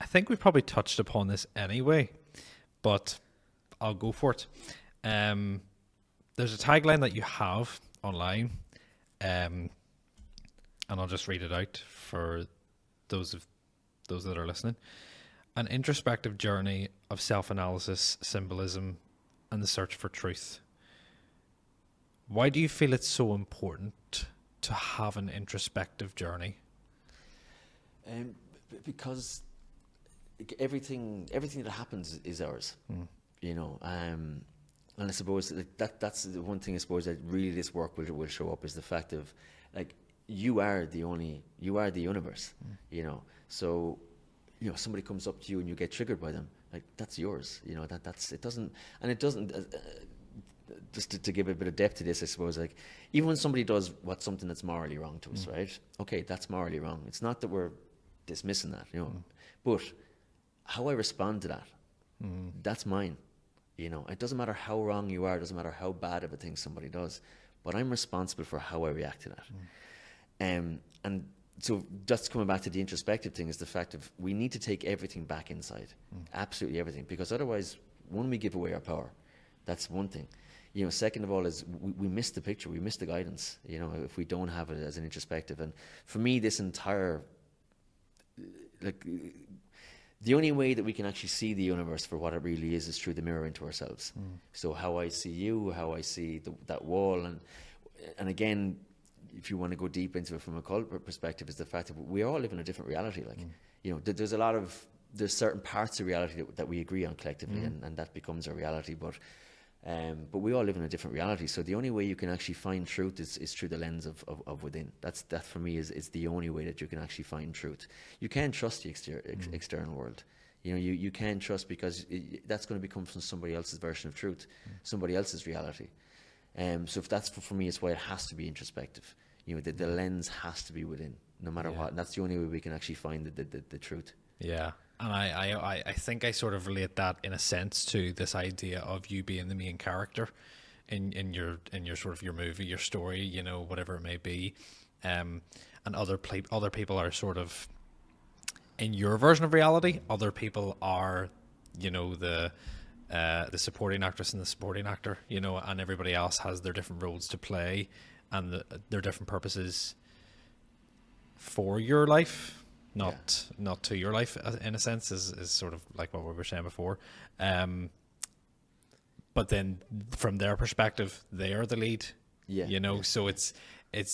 I think we probably touched upon this anyway, but I'll go for it. There's a tagline that you have online, and I'll just read it out for those that are listening. An introspective journey of self-analysis, symbolism, and the search for truth. Why do you feel it's so important to have an introspective journey? Because everything that happens is ours, and I suppose that's the one thing, I suppose, that really this work will show up, is the fact of, like, you are the universe, so somebody comes up to you and you get triggered by them, like, that's yours, it doesn't just to give a bit of depth to this, I suppose, like, even when somebody does something that's morally wrong to us, right? Okay, that's morally wrong. It's not that we're dismissing that, but how I respond to that, that's mine. It doesn't matter how wrong you are, it doesn't matter how bad of a thing somebody does, but I'm responsible for how I react to that. And so just coming back to the introspective thing, is the fact of, we need to take everything back inside, absolutely everything, because otherwise, one, we give away our power. That's one thing. Second of all is we miss the picture, we miss the guidance, if we don't have it as an introspective. And for me, this entire, like, the only way that we can actually see the universe for what it really is through the mirror into ourselves. So how I see you, how I see that wall, and again, if you want to go deep into it from a cult perspective, is the fact that we all live in a different reality. Like, there's certain parts of reality that we agree on collectively, and that becomes our reality. But we all live in a different reality. So the only way you can actually find truth is through the lens of within. That for me is the only way that you can actually find truth. You can't trust the external world. You can't trust, because that's going to become from somebody else's version of truth, somebody else's reality. So if that's for me, it's why it has to be introspective. The lens has to be within, no matter what. And that's the only way we can actually find the truth. Yeah. And I think I sort of relate that in a sense to this idea of you being the main character in your sort of your movie, your story, whatever it may be. And other people are sort of in your version of reality. Other people are, the supporting actress and the supporting actor, and everybody else has their different roles to play and their different purposes for your life. Not to your life, in a sense, is sort of like what we were saying before. But then from their perspective, they are the lead. So it's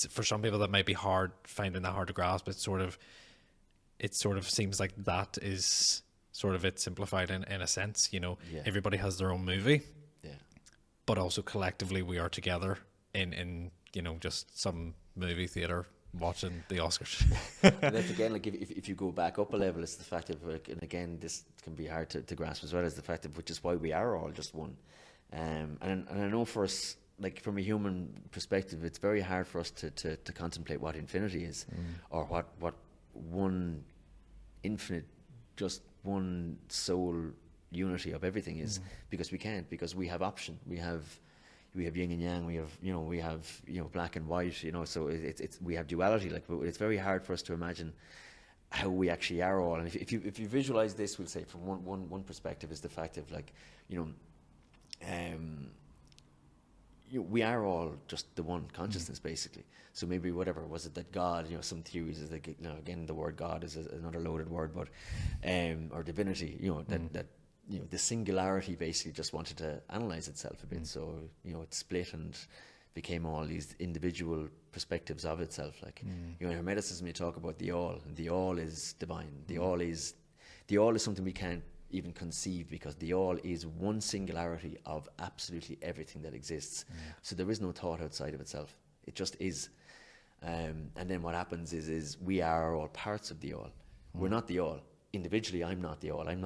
for some people that might be finding that hard to grasp. It sort of seems like that is sort of it simplified in a sense. Everybody has their own movie, but also collectively we are together in just some movie theater watching the Oscars. And then again, like, if you go back up a level, it's the fact of, like, and again, this can be hard to grasp as well, as the fact of, which is why we are all just one. And I know for us, like, from a human perspective, it's very hard for us to contemplate what infinity is, or what one infinite, just one soul unity of everything is, because we can't, because we have option, we have yin and yang, we have black and white, so it's we have duality, like it's very hard for us to imagine how we actually are all. And if you visualize this, we'll say from one perspective is the fact of like, we are all just the one consciousness, basically. So maybe whatever was it that God, some theories is like, again, the word God is another loaded word, but or divinity, that the singularity basically just wanted to analyze itself a bit. So it split and became all these individual perspectives of itself. Like in Hermeticism, you talk about the all, and the all is divine. The all is something we can't even conceive, because the all is one singularity of absolutely everything that exists. So there is no thought outside of itself. It just is. And then what happens is we are all parts of the all. We're not the all. Individually, I'm not the all. I'm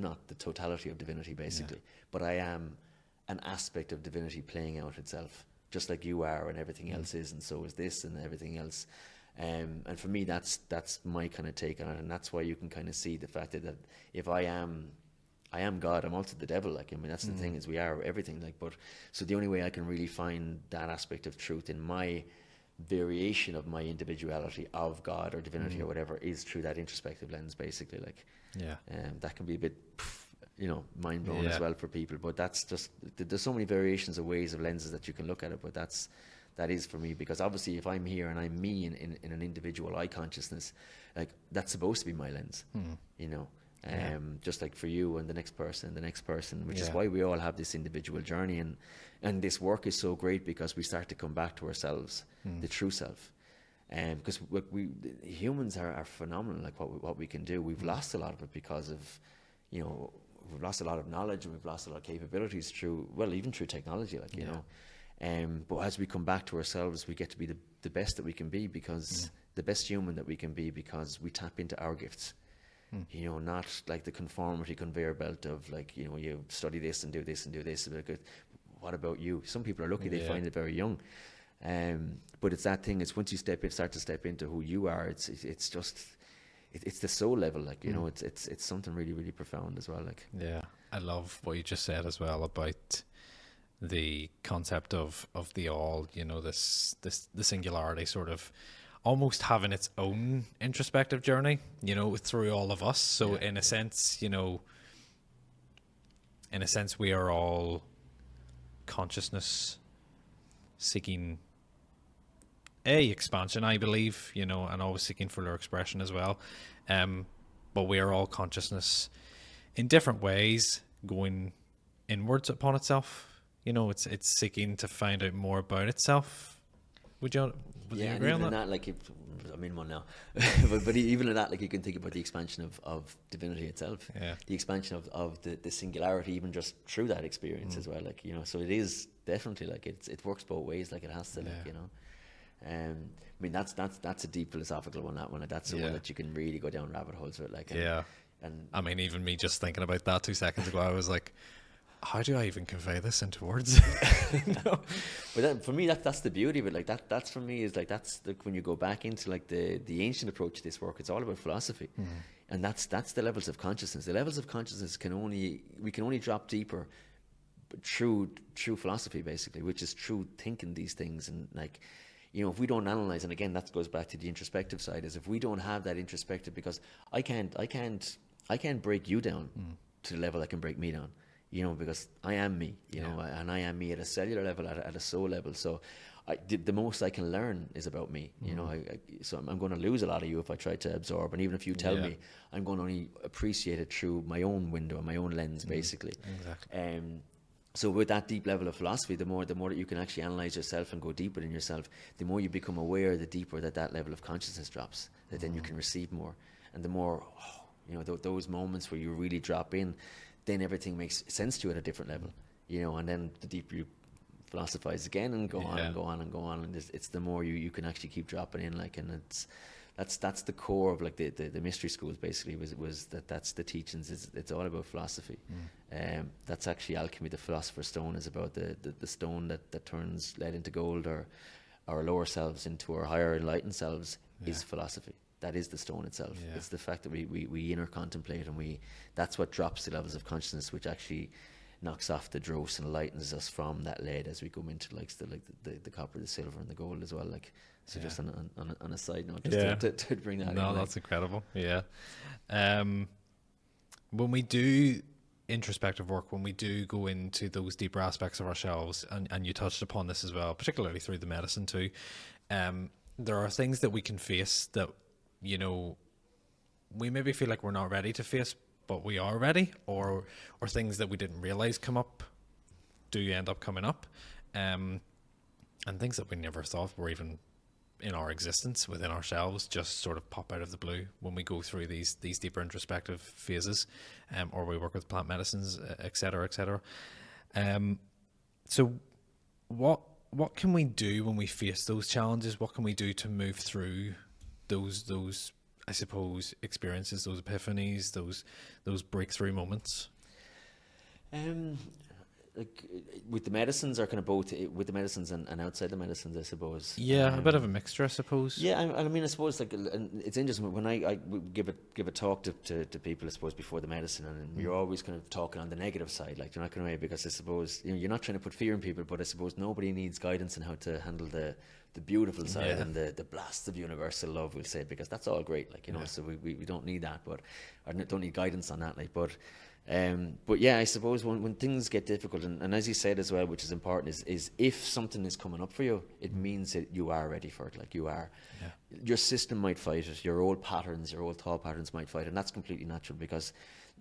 not the totality of divinity, basically. But I am an aspect of divinity playing out itself, just like you are, and everything else is, and so is this, and everything else. And for me, that's my kind of take on it, and that's why you can kind of see the fact that if I am God, I'm also the devil. Like, I mean, that's the thing, is we are everything. Like, but so the only way I can really find that aspect of truth in my variation of my individuality of God or divinity or whatever is through that introspective lens, basically. Like, that can be a bit, mind blowing as well for people. But that's just, there's so many variations of ways of lenses that you can look at it. But that is for me, because obviously if I'm here and I'm me in an individual I consciousness, like that's supposed to be my lens, just like for you and the next person, which is why we all have this individual journey. And this work is so great, because we start to come back to ourselves, the true self. Because we humans are phenomenal, like what we can do. We've lost a lot of it because of, we've lost a lot of knowledge, and we've lost a lot of capabilities even through technology, like, but as we come back to ourselves, we get to be the best that we can be, because the best human that we can be, because we tap into our gifts. Not like the conformity conveyor belt of like, you study this and do this and do this. What about you? Some people are lucky, they find it very young. But it's that thing, it's once you start to step into who you are, it's just, it's the soul level, like, it's something really, really profound as well. Like, I love what you just said as well about the concept of the all, the singularity sort of almost having its own introspective journey, through all of us. So in a sense, we are all consciousness seeking expansion, I believe, and always seeking fuller expression as well. But we are all consciousness in different ways, going inwards upon itself. It's seeking to find out more about itself. Would you agree on that? Like, I'm in one now, but even in that, like, you can think about the expansion of divinity itself, the expansion of the singularity, even just through that experience as well. Like, so it is definitely like it works both ways. Like, it has to, like, I mean, that's a deep philosophical one. That's the one that you can really go down rabbit holes with. Like, and I mean, even me just thinking about that 2 seconds ago, I was like, how do I even convey this into words? But then for me, that's the beauty of it. Like, that's for me is like, that's like when you go back into like the ancient approach to this work, it's all about philosophy. And that's the levels of consciousness. The levels of consciousness we can only drop deeper through philosophy, basically, which is through thinking these things. And like, if we don't analyze, and again, that goes back to the introspective side, is if we don't have that introspective, because I can't break you down to the level I can break me down. Because I am me, and I am me at a cellular level, at a soul level. So the most I can learn is about me, so I'm going to lose a lot of you if I try to absorb. And even if you tell me, I'm going to only appreciate it through my own window, my own lens, basically. Exactly. So with that deep level of philosophy, the more that you can actually analyze yourself and go deeper in yourself, the more you become aware, the deeper that level of consciousness drops, that then you can receive more. And the more, those moments where you really drop in, then everything makes sense to you at a different level, and then the deeper you philosophize again and go on and go on and go on, and it's the more you can actually keep dropping in, like, and that's the core of like the mystery schools, basically, was that's the teachings. It's all about philosophy. That's actually alchemy. The philosopher's stone is about the stone that turns lead into gold, or our lower selves into our higher enlightened selves, is philosophy. that is the stone itself. Yeah. It's the fact that we inner contemplate, and that's what drops the levels of consciousness, which actually knocks off the dross and lightens us from that lead as we go into the copper, the silver, and the gold as well. Like, so just on a side note, just to bring that in. No, that's incredible. Yeah. When we do introspective work, when we do go into those deeper aspects of ourselves, and you touched upon this as well, particularly through the medicine too, there are things that we can face that, you know, we maybe feel like we're not ready to face, but we are ready, or things that we didn't realize come up do end up coming up, and things that we never thought were even in our existence within ourselves just sort of pop out of the blue when we go through these deeper introspective phases, or we work with plant medicines, etc., etc. So what can we do when we face those challenges? What can we do to move through those I suppose experiences, those epiphanies, those breakthrough moments? Like with the medicines, or kind of both with the medicines and outside the medicines, I suppose. Yeah, a bit of a mixture, I suppose. Yeah, I mean, I suppose, like, and it's interesting when I give a talk to people, I suppose, before the medicine, and you're always kind of talking on the negative side, like, you're not going away, because I suppose, you know, you're not trying to put fear in people, but I suppose nobody needs guidance on how to handle the beautiful side, and the blast of universal love, we'll say, because that's all great, like, you know, so we don't need that, but I don't need guidance on that, like, but yeah, I suppose when things get difficult, and as you said as well, which is important, is if something is coming up for you, it means that you are ready for it. Like, you are. Yeah. Your system might fight it. Your old patterns, your old thought patterns might fight it, and that's completely natural, because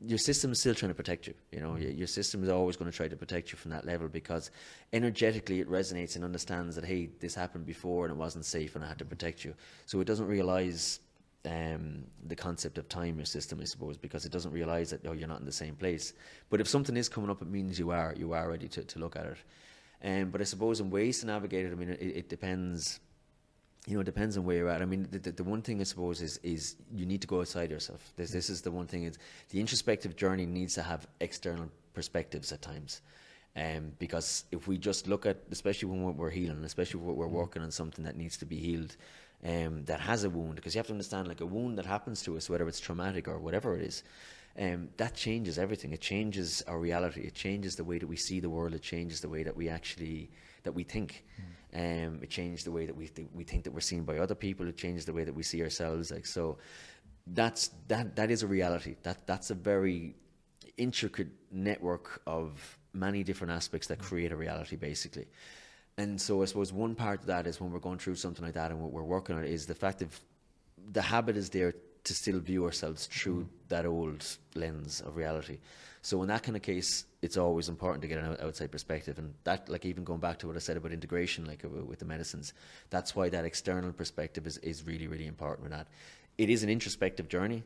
your system is still trying to protect you. You know, your system is always going to try to protect you from that level, because energetically it resonates and understands that, hey, this happened before and it wasn't safe and I had to protect you. So it doesn't realize the concept of time, your system, I suppose, because it doesn't realize that, oh, you're not in the same place. But if something is coming up, it means you are ready to look at it. But I suppose in ways to navigate it, I mean, it depends. You know, it depends on where you're at. I mean, the one thing I suppose is you need to go outside yourself. This is the one thing. Is the introspective journey needs to have external perspectives at times. Because if we just look at, especially when we're healing, especially when we're working on something that needs to be healed, that has a wound, because you have to understand, like, a wound that happens to us, whether it's traumatic or whatever it is, that changes everything. It changes our reality. It changes the way that we see the world. It changes the way that we think. It changes the way that we think that we're seen by other people. It changes the way that we see ourselves. Like, so that is a reality. That's a very intricate network of many different aspects that create a reality, basically. And so I suppose one part of that is when we're going through something like that and we're working on it, is the fact of the habit is there to still view ourselves through that old lens of reality. So in that kind of case, it's always important to get an outside perspective. And that, like, even going back to what I said about integration, like with the medicines, that's why that external perspective is really, really important with that. It is an introspective journey,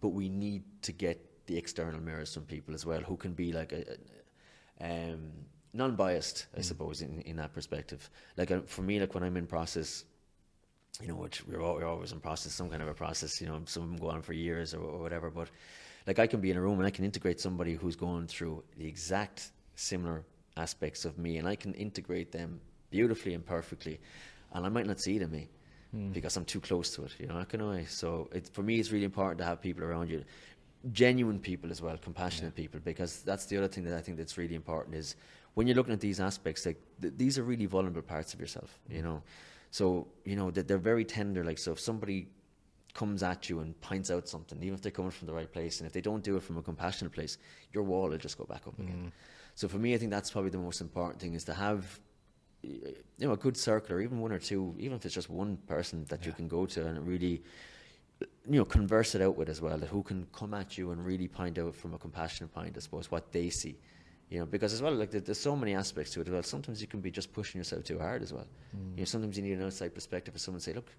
but we need to get the external mirrors from people as well, who can be like non-biased, I suppose, in that perspective. Like, for me, like, when I'm in process, you know, which we're always in process, some kind of a process, you know, some of them go on for years or whatever, but like, I can be in a room and I can integrate somebody who's going through the exact similar aspects of me, and I can integrate them beautifully and perfectly, and I might not see it in me because I'm too close to it, you know, kind of way. So for me, it's really important to have people around you, genuine people as well, compassionate people, because that's the other thing that I think that's really important, is when you're looking at these aspects, like, these are really vulnerable parts of yourself, you know. So, you know, that they're very tender. Like, so if somebody comes at you and points out something, even if they're coming from the right place, and if they don't do it from a compassionate place, your wall will just go back up again. So for me, I think that's probably the most important thing, is to have, you know, a good circle, or even one or two, even if it's just one person that you can go to and really, you know, converse it out with as well, that who can come at you and really point out from a compassionate point, I suppose, what they see. You know, because as well, like, there's so many aspects to it as well. Sometimes you can be just pushing yourself too hard as well. You know, sometimes you need an outside perspective of someone to say, look,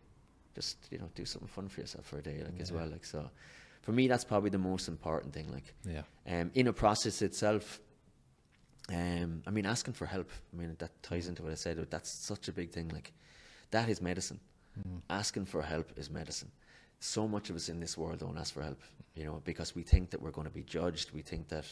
just, you know, do something fun for yourself for a day, like, as well. Like, so for me, that's probably the most important thing. Like, in a process itself, I mean, asking for help, I mean, that ties into what I said. That's such a big thing. Like, that is medicine. Asking for help is medicine. So much of us in this world don't ask for help, you know, because we think that we're going to be judged. We think that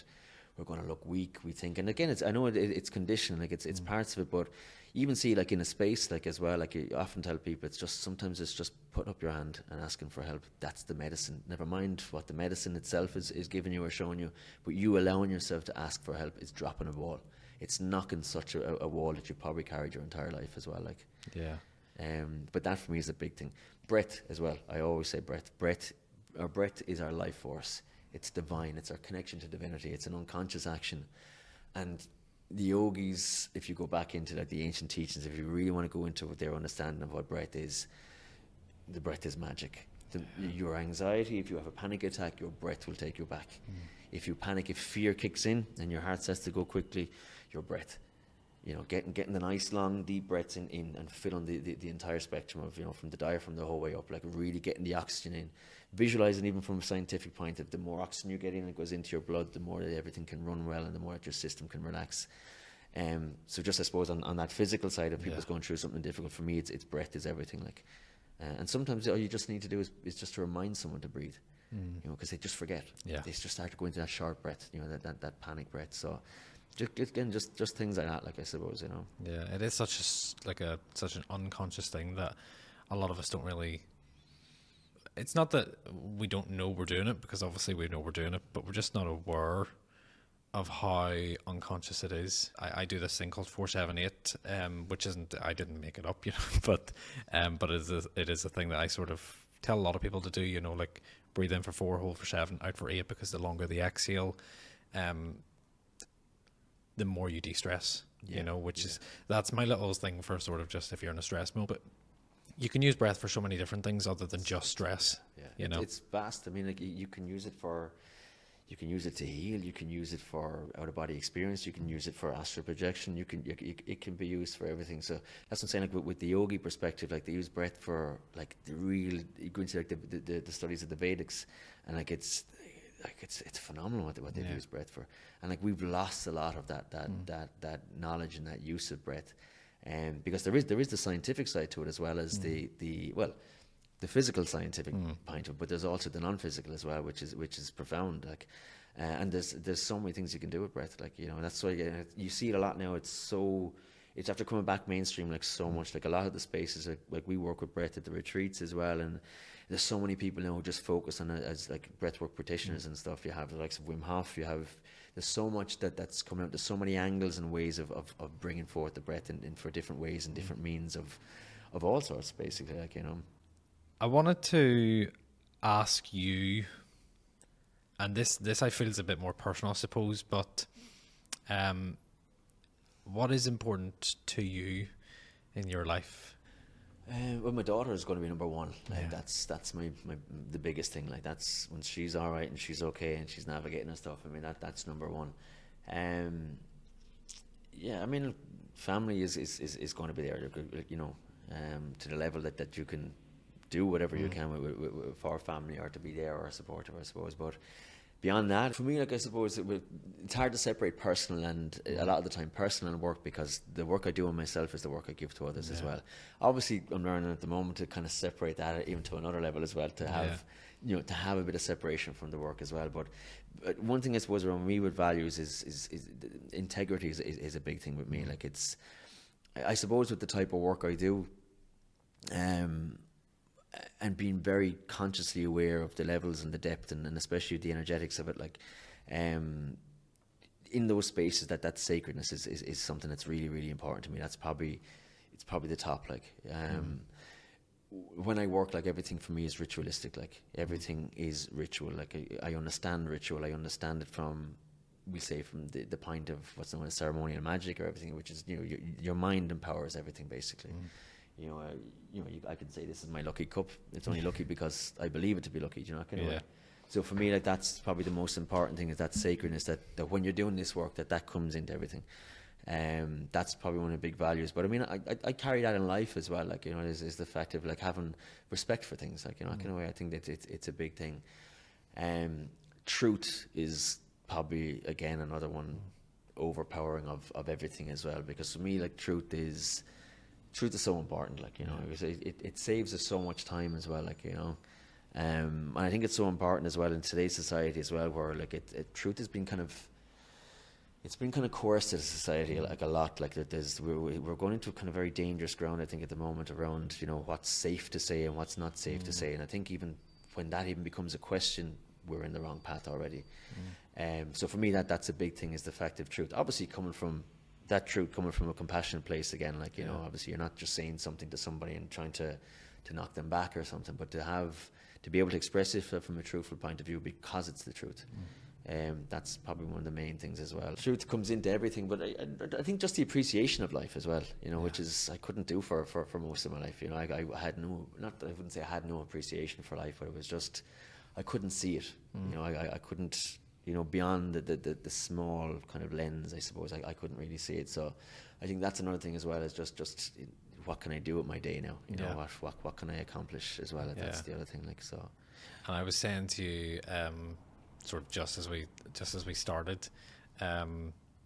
we're going to look weak, we think. And again, I know it's conditioned, like it's parts of it, but you even see like in a space like as well, like you often tell people, sometimes it's just put up your hand and asking for help. That's the medicine. Never mind what the medicine itself is giving you or showing you, but you allowing yourself to ask for help is dropping a wall. It's knocking such a wall that you probably carried your entire life as well. Like, Yeah. but that for me is a big thing. Breath as well. I always say breath. Our breath is our life force. It's divine. It's our connection to divinity. It's an unconscious action. And the yogis, if you go back into like the ancient teachings, if you really want to go into their understanding of what breath is, the breath is magic. Your anxiety, if you have a panic attack, your breath will take you back. If you panic, if fear kicks in and your heart starts to go quickly, your breath. You know, getting the nice long deep breaths in and filling the entire spectrum of, you know, from the diaphragm the whole way up, like really getting the oxygen in. Visualizing even from a scientific point of the more oxygen you get in, it goes into your blood, the more that everything can run well and the more that your system can relax. So just I suppose on that physical side of people's going through something difficult, for me it's breath is everything. Like, and sometimes all you just need to do is just to remind someone to breathe. You know, because they just forget. Yeah. They just start to go into that short breath, you know, that panic breath. So just things like that, like I suppose, you know. Yeah, it is such an unconscious thing that a lot of us don't really. It's not that we don't know we're doing it, because obviously we know we're doing it, but we're just not aware of how unconscious it is. I do this thing called 478, which isn't, I didn't make it up, you know, but it is a thing that I sort of tell a lot of people to do, you know, like breathe in for 4, hold for 7, out for 8, because the longer the exhale, the more you de-stress, you know, which is, that's my little thing for sort of just if you're in a stress mode. But you can use breath for so many different things other than just stress. You know, it's vast. I mean, like you can use it to heal. You can use it for out of body experience. You can use it for astral projection. It can be used for everything. So that's what I'm saying. Like with the yogi perspective, like they use breath for like the real. You go into like the studies of the Vedics, and like it's phenomenal what they've used breath for. And like we've lost a lot of that knowledge and that use of breath, because there is the scientific side to it as well as the physical scientific point of it, but there's also the non-physical as well, which is profound. Like, and there's so many things you can do with breath. Like, you know, that's why you see it a lot now. It's after coming back mainstream, like so much. Like a lot of the spaces, like we work with breath at the retreats as well, and there's so many people now who just focus on it as like breathwork practitioners and stuff. You have the likes of Wim Hof. There's so much that's coming out. There's so many angles and ways of bringing forth the breath in for different ways and different means of all sorts, basically. Like, you know. I wanted to ask you, and this I feel is a bit more personal, I suppose, but what is important to you in your life? Well, my daughter is going to be number one. Like that's the biggest thing. Like that's when she's all right and she's okay and she's navigating and stuff. I mean that's number one. Yeah, I mean family is going to be there. You know, to the level that you can do whatever you can for family or to be there or supportive, I suppose. But beyond that, for me, like I suppose it's hard to separate personal and a lot of the time personal and work, because the work I do on myself is the work I give to others as well. Obviously, I'm learning at the moment to kind of separate that even to another level as well, to have to have a bit of separation from the work as well. But one thing I suppose around me with values is integrity is a big thing with me. Like it's, I suppose with the type of work I do, and being very consciously aware of the levels and the depth and especially the energetics of it, like in those spaces that sacredness is something that's really, really important to me. It's probably the top. Like when I work, like everything for me is ritualistic. Like everything is ritual. Like I understand ritual. I understand it from, we say, from the point of what's known as ceremonial magic or everything, which is, you know, your mind empowers everything basically. You know, I can say this is my lucky cup. It's only lucky because I believe it to be lucky. You know, kind of way. So for me, like that's probably the most important thing, is that sacredness. That when you're doing this work, that comes into everything. That's probably one of the big values. But I mean, I carry that in life as well. Like, you know, is the fact of like having respect for things. Like, you know, kind of way. I think that it's a big thing. Truth is probably again another one, overpowering of everything as well. Because for me, like truth is so important, like, you know, it saves us so much time as well, like, you know, and I think it's so important as well in today's society as well, where like truth has been kind of it's been kind of coerced as a society, like a lot. Like we're going into kind of very dangerous ground, I think, at the moment around, you know, what's safe to say and what's not safe to say. And I think even when that even becomes a question, we're in the wrong path already. So for me, that's a big thing, is the fact of truth. Obviously, coming from a compassionate place again, like, you know, obviously you're not just saying something to somebody and trying to knock them back or something, but to be able to express it from a truthful point of view because it's the truth. That's probably one of the main things as well. Truth comes into everything, but I think just the appreciation of life as well, you know, which is I couldn't do for most of my life. You know, I had I wouldn't say I had no appreciation for life, but it was just I couldn't see it. You know, I couldn't, you know, beyond the small kind of lens, I suppose, I couldn't really see it. So I think that's another thing as well, is just what can I do with my day now? You know, what can I accomplish as well? That's the other thing. Like, so. And I was saying to you, sort of just as we started,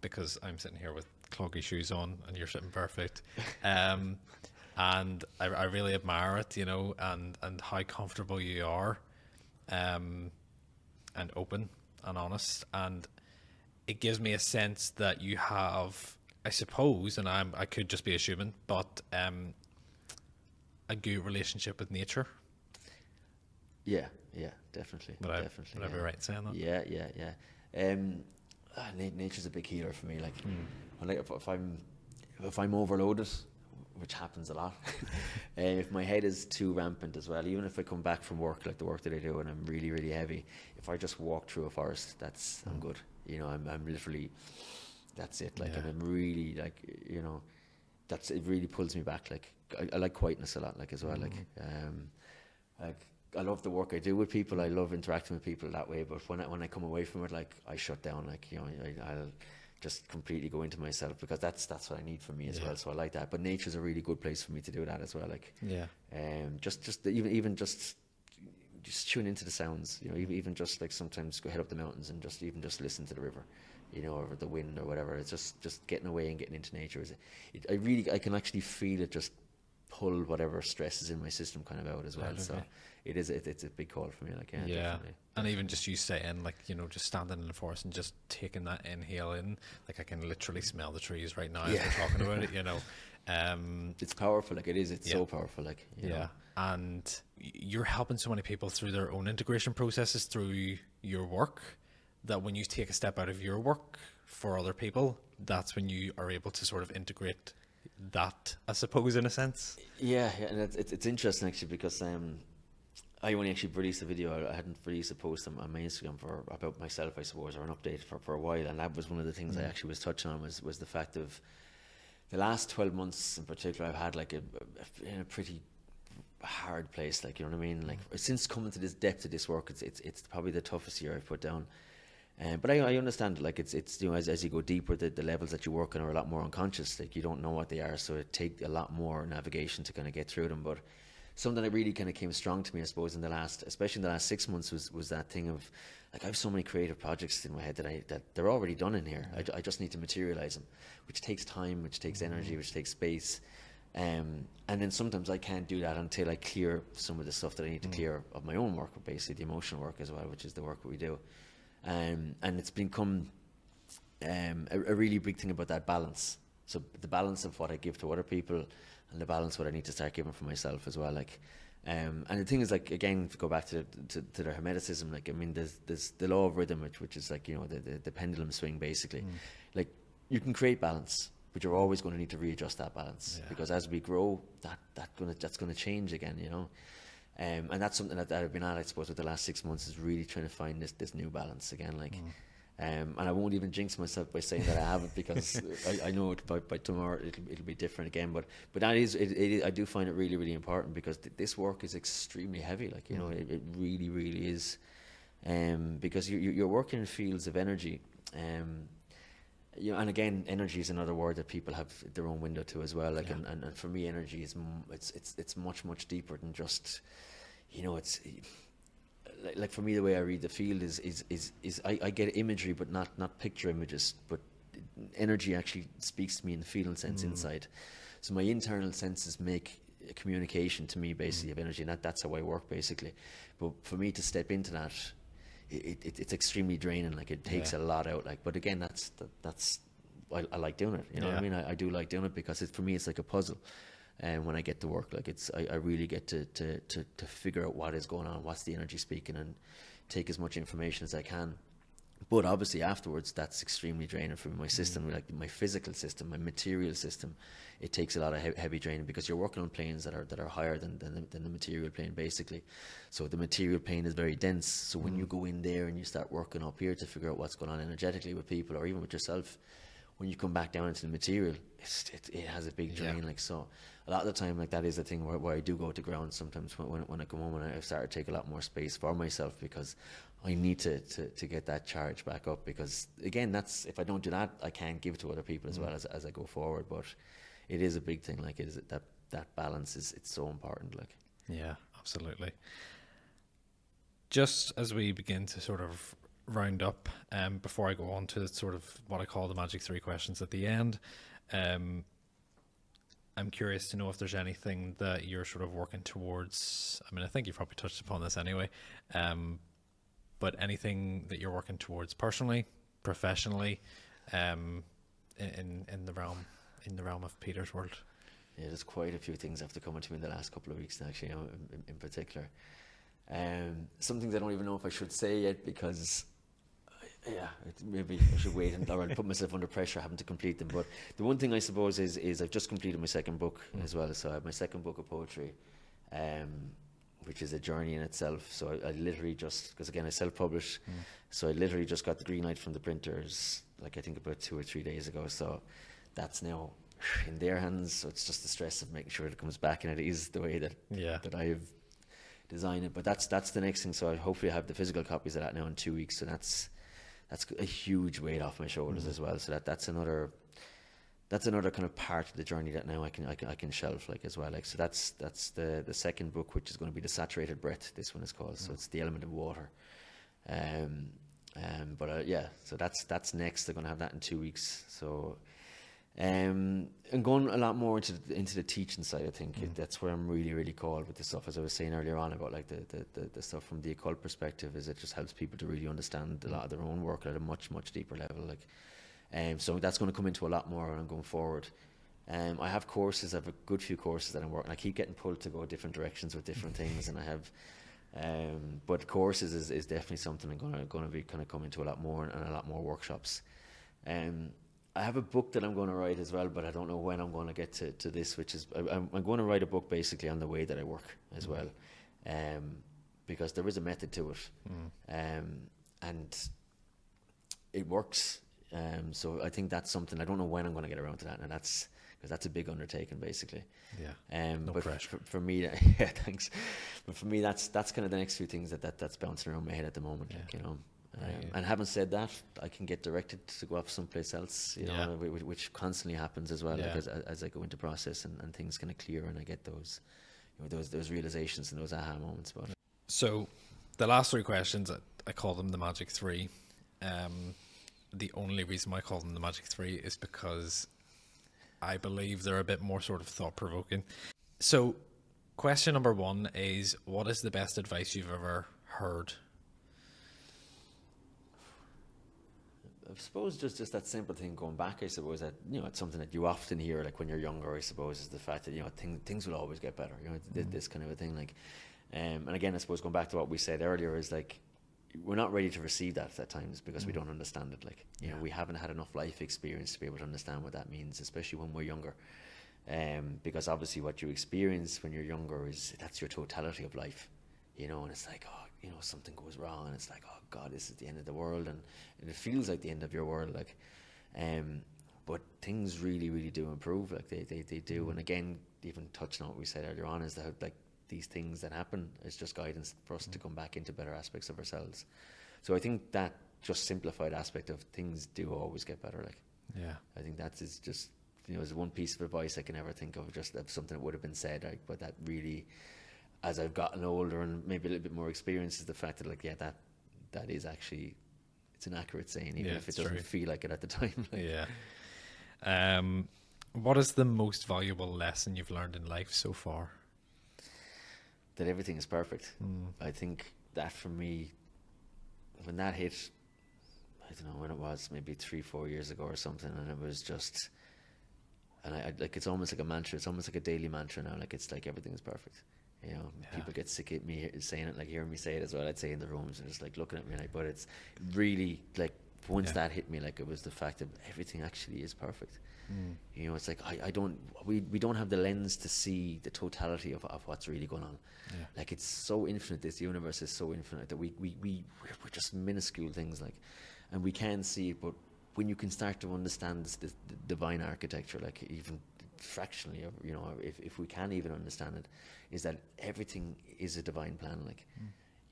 because I'm sitting here with cloggy shoes on and you're sitting barefoot, and I really admire it, you know, and how comfortable you are, and open and honest, and it gives me a sense that you have, I suppose, and I could just be assuming, but a good relationship with nature. Yeah, definitly. Would I Definitely. be right in saying that? Yeah. Nature's a big healer for me. Like, if I'm overloaded, which happens a lot, if my head is too rampant as well, even if I come back from work, like the work that I do, and I'm really, really heavy, if I just walk through a forest, I'm good. You know, I'm literally, that's it. Like, and I'm really, like, you know, it really pulls me back. Like, I like quietness a lot, like, as well. Like, I love the work I do with people. I love interacting with people that way. But when I come away from it, like, I shut down. Like, you know, I'll just completely go into myself, because that's what I need for me as well. So I like that. But nature's a really good place for me to do that as well. Like, even just tune into the sounds. You know, even just like sometimes go head up the mountains and just listen to the river, you know, or the wind or whatever. It's just getting away and getting into nature. I can actually feel it just pull whatever stress is in my system kind of out as well. Right, so it's a big call for me. Like, definitely. And even just you saying, like, you know, just standing in the forest and just taking that inhale in, like, I can literally smell the trees right now as we're talking about it, you know. It's powerful. Like, it's so powerful. Like, you know. And you're helping so many people through their own integration processes through your work, that when you take a step out of your work for other people, that's when you are able to sort of integrate that, I suppose, in a sense. Yeah, and it's interesting actually, because I only actually released a video. I hadn't released a post on my Instagram about myself, I suppose, or an update for a while, and that was one of the things I actually was touching on, was the fact of the last 12 months in particular. I've had like in a pretty hard place, like, you know what I mean, like, since coming to this depth of this work, it's probably the toughest year I've put down. But I understand, like, it's you know, as you go deeper, the levels that you work on are a lot more unconscious. Like, you don't know what they are, so it takes a lot more navigation to kind of get through them. But something that really kind of came strong to me, I suppose, especially in the last 6 months, was that thing of, like, I have so many creative projects in my head that they're already done in here. I just need to materialize them, which takes time, which takes energy, which takes space. And then sometimes I can't do that until I clear some of the stuff that I need to clear of my own work, basically the emotional work as well, which is the work that we do. And it's become a really big thing about that balance. So the balance of what I give to other people, and the balance what I need to start giving for myself as well. Like, and the thing is, like, again, to go back to the Hermeticism, like, I mean, there's the law of rhythm, which is like, you know, the pendulum swing, basically. Like, you can create balance, but you're always going to need to readjust that balance, because as we grow, that's going to change again, you know. And that's something that I've been at, I suppose, with the last 6 months, is really trying to find this new balance again. Like, and I won't even jinx myself by saying that I haven't, because I know it by tomorrow it'll be different again. But that is I do find it really, really important, because this work is extremely heavy. Like, you know, it really, really is, because you're working in fields of energy. You know, and again, energy is another word that people have their own window to as well. Like, and for me, energy is it's much deeper than just, you know, it's like for me, the way I read the field is I get imagery, but not picture images, but energy actually speaks to me in the feeling sense inside. So my internal senses make a communication to me, basically, of energy, and that's how I work, basically. But for me to step into that, it's extremely draining. Like it takes a lot out. Like, but again, that's I like doing it. You know what I mean? I do like doing it because for me it's like a puzzle. And when I get to work, like I really get to figure out what is going on, what's the energy speaking, and take as much information as I can. But obviously afterwards, that's extremely draining for my system, like my physical system, my material system. It takes a lot of heavy draining because you're working on planes that are higher than the material plane, basically. So the material plane is very dense. So when you go in there and you start working up here to figure out what's going on energetically with people or even with yourself, when you come back down into the material, it has a big drain. Like, so a lot of the time, like, that is the thing where I do go to ground sometimes when I come home, and I start to take a lot more space for myself because I need to get that charge back up, because again, that's, if I don't do that, I can't give to other people as well as I go forward. But it is a big thing. Like, it is that balance it's so important. Like, yeah, absolutely. Just as we begin to sort of round up, before I go on to sort of what I call the magic 3 questions at the end, I'm curious to know if there's anything that you're sort of working towards. I mean, I think you've probably touched upon this anyway, but anything that you're working towards personally, professionally, in the realm of Peter's world. Yeah, there's quite a few things after coming to me in the last couple of weeks, actually, in particular. Some things I don't even know if I should say yet, because maybe I should wait and or I'll put myself under pressure having to complete them. But the one thing I suppose is I've just completed my second book as well. So I have my second book of poetry, which is a journey in itself. So I literally just, because again I self-publish, so I literally just got the green light from the printers, like I think about 2 or 3 days ago. So that's now in their hands. So it's just the stress of making sure it comes back and it is the way that I've designed it. But that's the next thing. So I hopefully have the physical copies of that now in 2 weeks. So that's a huge weight off my shoulders as well. So that's another kind of part of the journey that now I can shelf, like, as well. Like, so that's the second book, which is going to be The Saturated Breath. This one is called. So it's the element of water. So that's next. They're going to have that in 2 weeks. So, and going a lot more into the teaching side, I think that's where I'm really, really called with this stuff. As I was saying earlier on about, like, the stuff from the occult perspective, is it just helps people to really understand a lot of their own work at a much, much deeper level. Like, so that's going to come into a lot more when I'm going forward. I have courses. I have a good few courses that I'm working. I keep getting pulled to go different directions with different things, and I have. But courses is definitely something I'm going to be kind of coming to a lot more, and a lot more workshops. I have a book that I'm going to write as well, but I don't know when I'm going to get to this, which is I'm going to write a book basically on the way that I work as well, because there is a method to it, and it works. So I think that's something, I don't know when I'm going to get around to that, and that's because that's a big undertaking, basically. Yeah. No but pressure. for me, thanks. But for me, that's kind of the next few things that's bouncing around my head at the moment, like, you know. And having said that, I can get directed to go off someplace else, you know, which constantly happens as well, like, as I go into process, and things kind of clear, and I get those, you know, those realizations and those aha moments about it. So the last 3 questions, I call them the magic 3. The only reason why I call them the magic 3 is because I believe they're a bit more sort of thought-provoking. So question number 1 is, what is the best advice you've ever heard? I suppose just that simple thing, going back, I suppose, that, you know, it's something that you often hear, like, when you're younger, I suppose, is the fact that, you know, things will always get better, you know, this kind of a thing, like, and again, I suppose, going back to what we said earlier, is like, we're not ready to receive that at times because we don't understand it. Like, you know, we haven't had enough life experience to be able to understand what that means, especially when we're younger. Because obviously what you experience when you're younger that's your totality of life, you know, and it's like, oh, you know, something goes wrong, and it's like, oh God, this is the end of the world, and it feels like the end of your world, like, but things really, really do improve, like they do. And again, even touching on what we said earlier on, is that, like, these things that happen is just guidance for us to come back into better aspects of ourselves. So I think that just simplified aspect of things do always get better, like, I think that is just, you know, is one piece of advice I can ever think of, just of something that would have been said, like, but that really, as I've gotten older and maybe a little bit more experience, is the fact that, like, that is actually, it's an accurate saying, even if it doesn't feel like it at the time. Like. What is the most valuable lesson you've learned in life so far? That everything is perfect. I think that, for me, when that hit, I don't know when it was, maybe 3-4 years ago or something, and it was just, and I like, it's almost like a mantra. It's almost like a daily mantra now. Like, it's like everything is perfect. You know, people get sick of me saying it, like hearing me say it as well. I'd say in the rooms and just like looking at me, like, but it's really like once that hit me, like it was the fact that everything actually is perfect. You know, it's like we don't have the lens to see the totality of what's really going on. Like, it's so infinite. This universe is so infinite that we're just minuscule things, like, and we can see it. But when you can start to understand this divine architecture, like even fractionally, you know, if we can even understand it, is that everything is a divine plan. Like,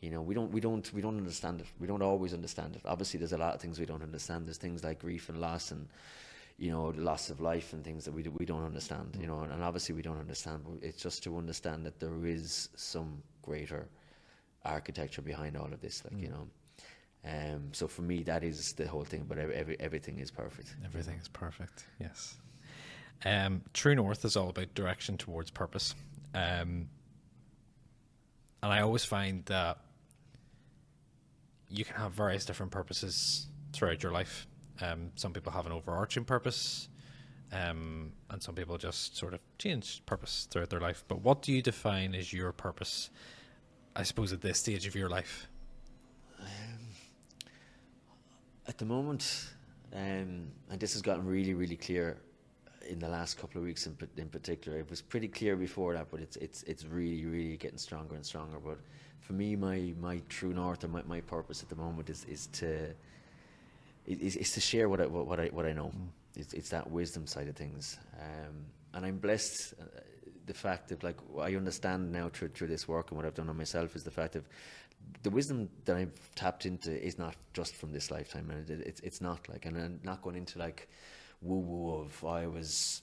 you know, we don't understand it. We don't always understand it. Obviously, there's a lot of things we don't understand. There's things like grief and loss, and you know, the loss of life and things that we don't understand. You know, and obviously we don't understand. But it's just to understand that there is some greater architecture behind all of this. Like, you know. So for me, that is the whole thing. But everything is perfect. Everything is perfect. Yes. True North is all about direction towards purpose. And I always find that you can have various different purposes throughout your life. Some people have an overarching purpose, and some people just sort of change purpose throughout their life. But what do you define as your purpose, I suppose, at this stage of your life? At the moment, and this has gotten really, really clear in the last couple of weeks in particular. It was pretty clear before that, but it's really, really getting stronger and stronger. But for me, my true north, or my purpose at the moment is to share what I know. It's that wisdom side of things, and I'm blessed. The fact that, like, I understand now through this work and what I've done on myself is the fact of the wisdom that I've tapped into is not just from this lifetime, and it's not like, and I'm not going into like woo of I was,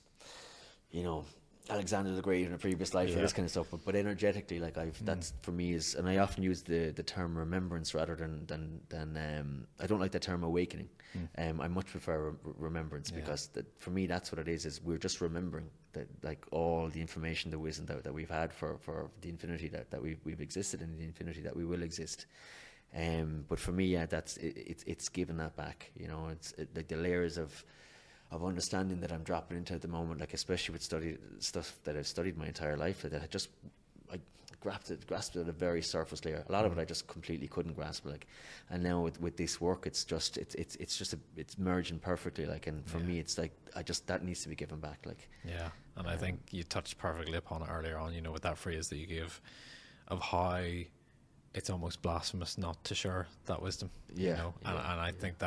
you know, Alexander the Great in a previous life or this kind of stuff, but energetically, like that's for me is, and I often use the term remembrance rather than I don't like the term awakening. I much prefer remembrance, because for me that's what it is we're just remembering that, like, all the information, the wisdom that we've had for the infinity that we've existed, and the infinity that we will exist. But for me, it's giving that back, you know. It's like the layers of understanding that I'm dropping into at the moment, like especially with stuff that I've studied my entire life, that I grasped it at a very surface layer. A lot of it I just completely couldn't grasp, like, and now with this work, it's merging perfectly, like, and for me, it's like that needs to be given back, like. Yeah, and I think you touched perfectly upon it earlier on, you know, with that phrase that you gave of how it's almost blasphemous not to share that wisdom. You know, and I think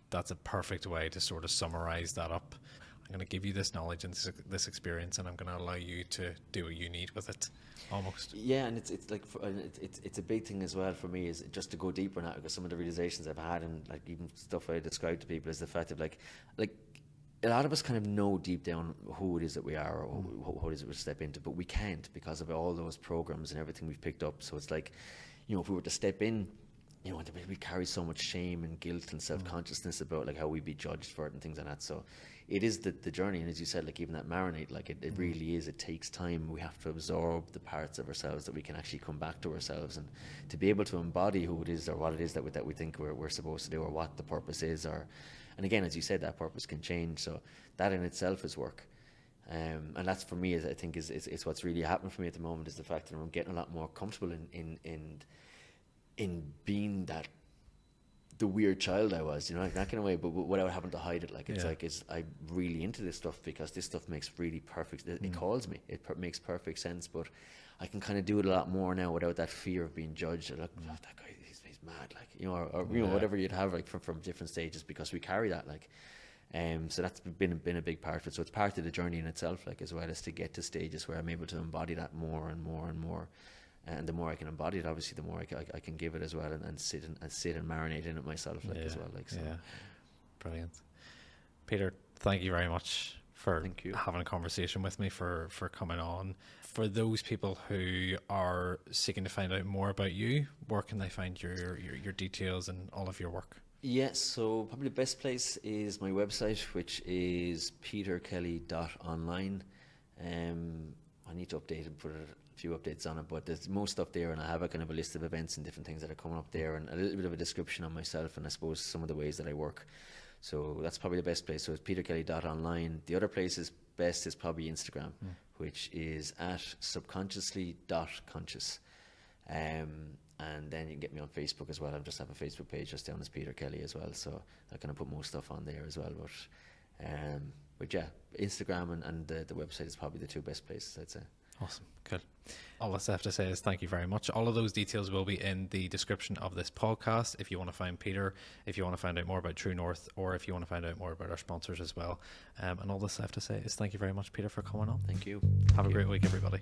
that's a perfect way to sort of summarize that up. I'm going to give you this knowledge and this experience, and I'm going to allow you to do what you need with it, almost. Yeah, and it's like it's a big thing as well for me, is just to go deeper now, because some of the realizations I've had, and like even stuff I describe to people, is the fact of like a lot of us kind of know deep down who it is that we are, or who it is that we step into, but we can't, because of all those programs and everything we've picked up. So it's like, you know, if we were to step in, you know, we carry so much shame and guilt and self-consciousness about like how we'd be judged for it and things like that. So it is the journey, and as you said, like even that marinate, like it really is, it takes time. We have to absorb the parts of ourselves that we can actually come back to ourselves, and to be able to embody who it is or what it is that we think we're supposed to do, or what the purpose is, and again, as you said, that purpose can change. So that in itself is work. And that's for me, I think is what's really happening for me at the moment, is the fact that I'm getting a lot more comfortable in being the weird child I was, you know, like that kind of way, but without having to hide it. Like it's I'm really into this stuff, because this stuff makes really perfect. It calls me. It makes perfect sense, but I can kind of do it a lot more now without that fear of being judged. Or like, oh, that guy, he's mad, like, you know, or you know, whatever you'd have, like from different stages, because we carry that, like. So that's been a big part of it. So it's part of the journey in itself, like, as well as to get to stages where I'm able to embody that more and more and more. And the more I can embody it, obviously, the more I can give it as well, and sit and marinate in it myself, like, as well, like. So. Yeah, brilliant. Peter, thank you very much for having a conversation with me, for coming on. For those people who are seeking to find out more about you, where can they find your details and all of your work? Yeah, so probably the best place is my website, which is peterkelly.online. I need to update and put a few updates on it, but there's most stuff there, and I have a kind of a list of events and different things that are coming up there, and a little bit of a description on myself and I suppose some of the ways that I work. So that's probably the best place. So it's peterkelly.online. The other place is best is probably Instagram, which is at subconsciously.conscious. And then you can get me on Facebook as well. I just have a Facebook page just down as Peter Kelly as well, so I kind of put most stuff on there as well. But yeah, Instagram and the website is probably the two best places, I'd say. Awesome, cool. All I have to say is thank you very much. All of those details will be in the description of this podcast if you want to find Peter, if you want to find out more about True North, or if you want to find out more about our sponsors as well. And all this I have to say is thank you very much, Peter, for coming on. Thank you. Have a great week, everybody.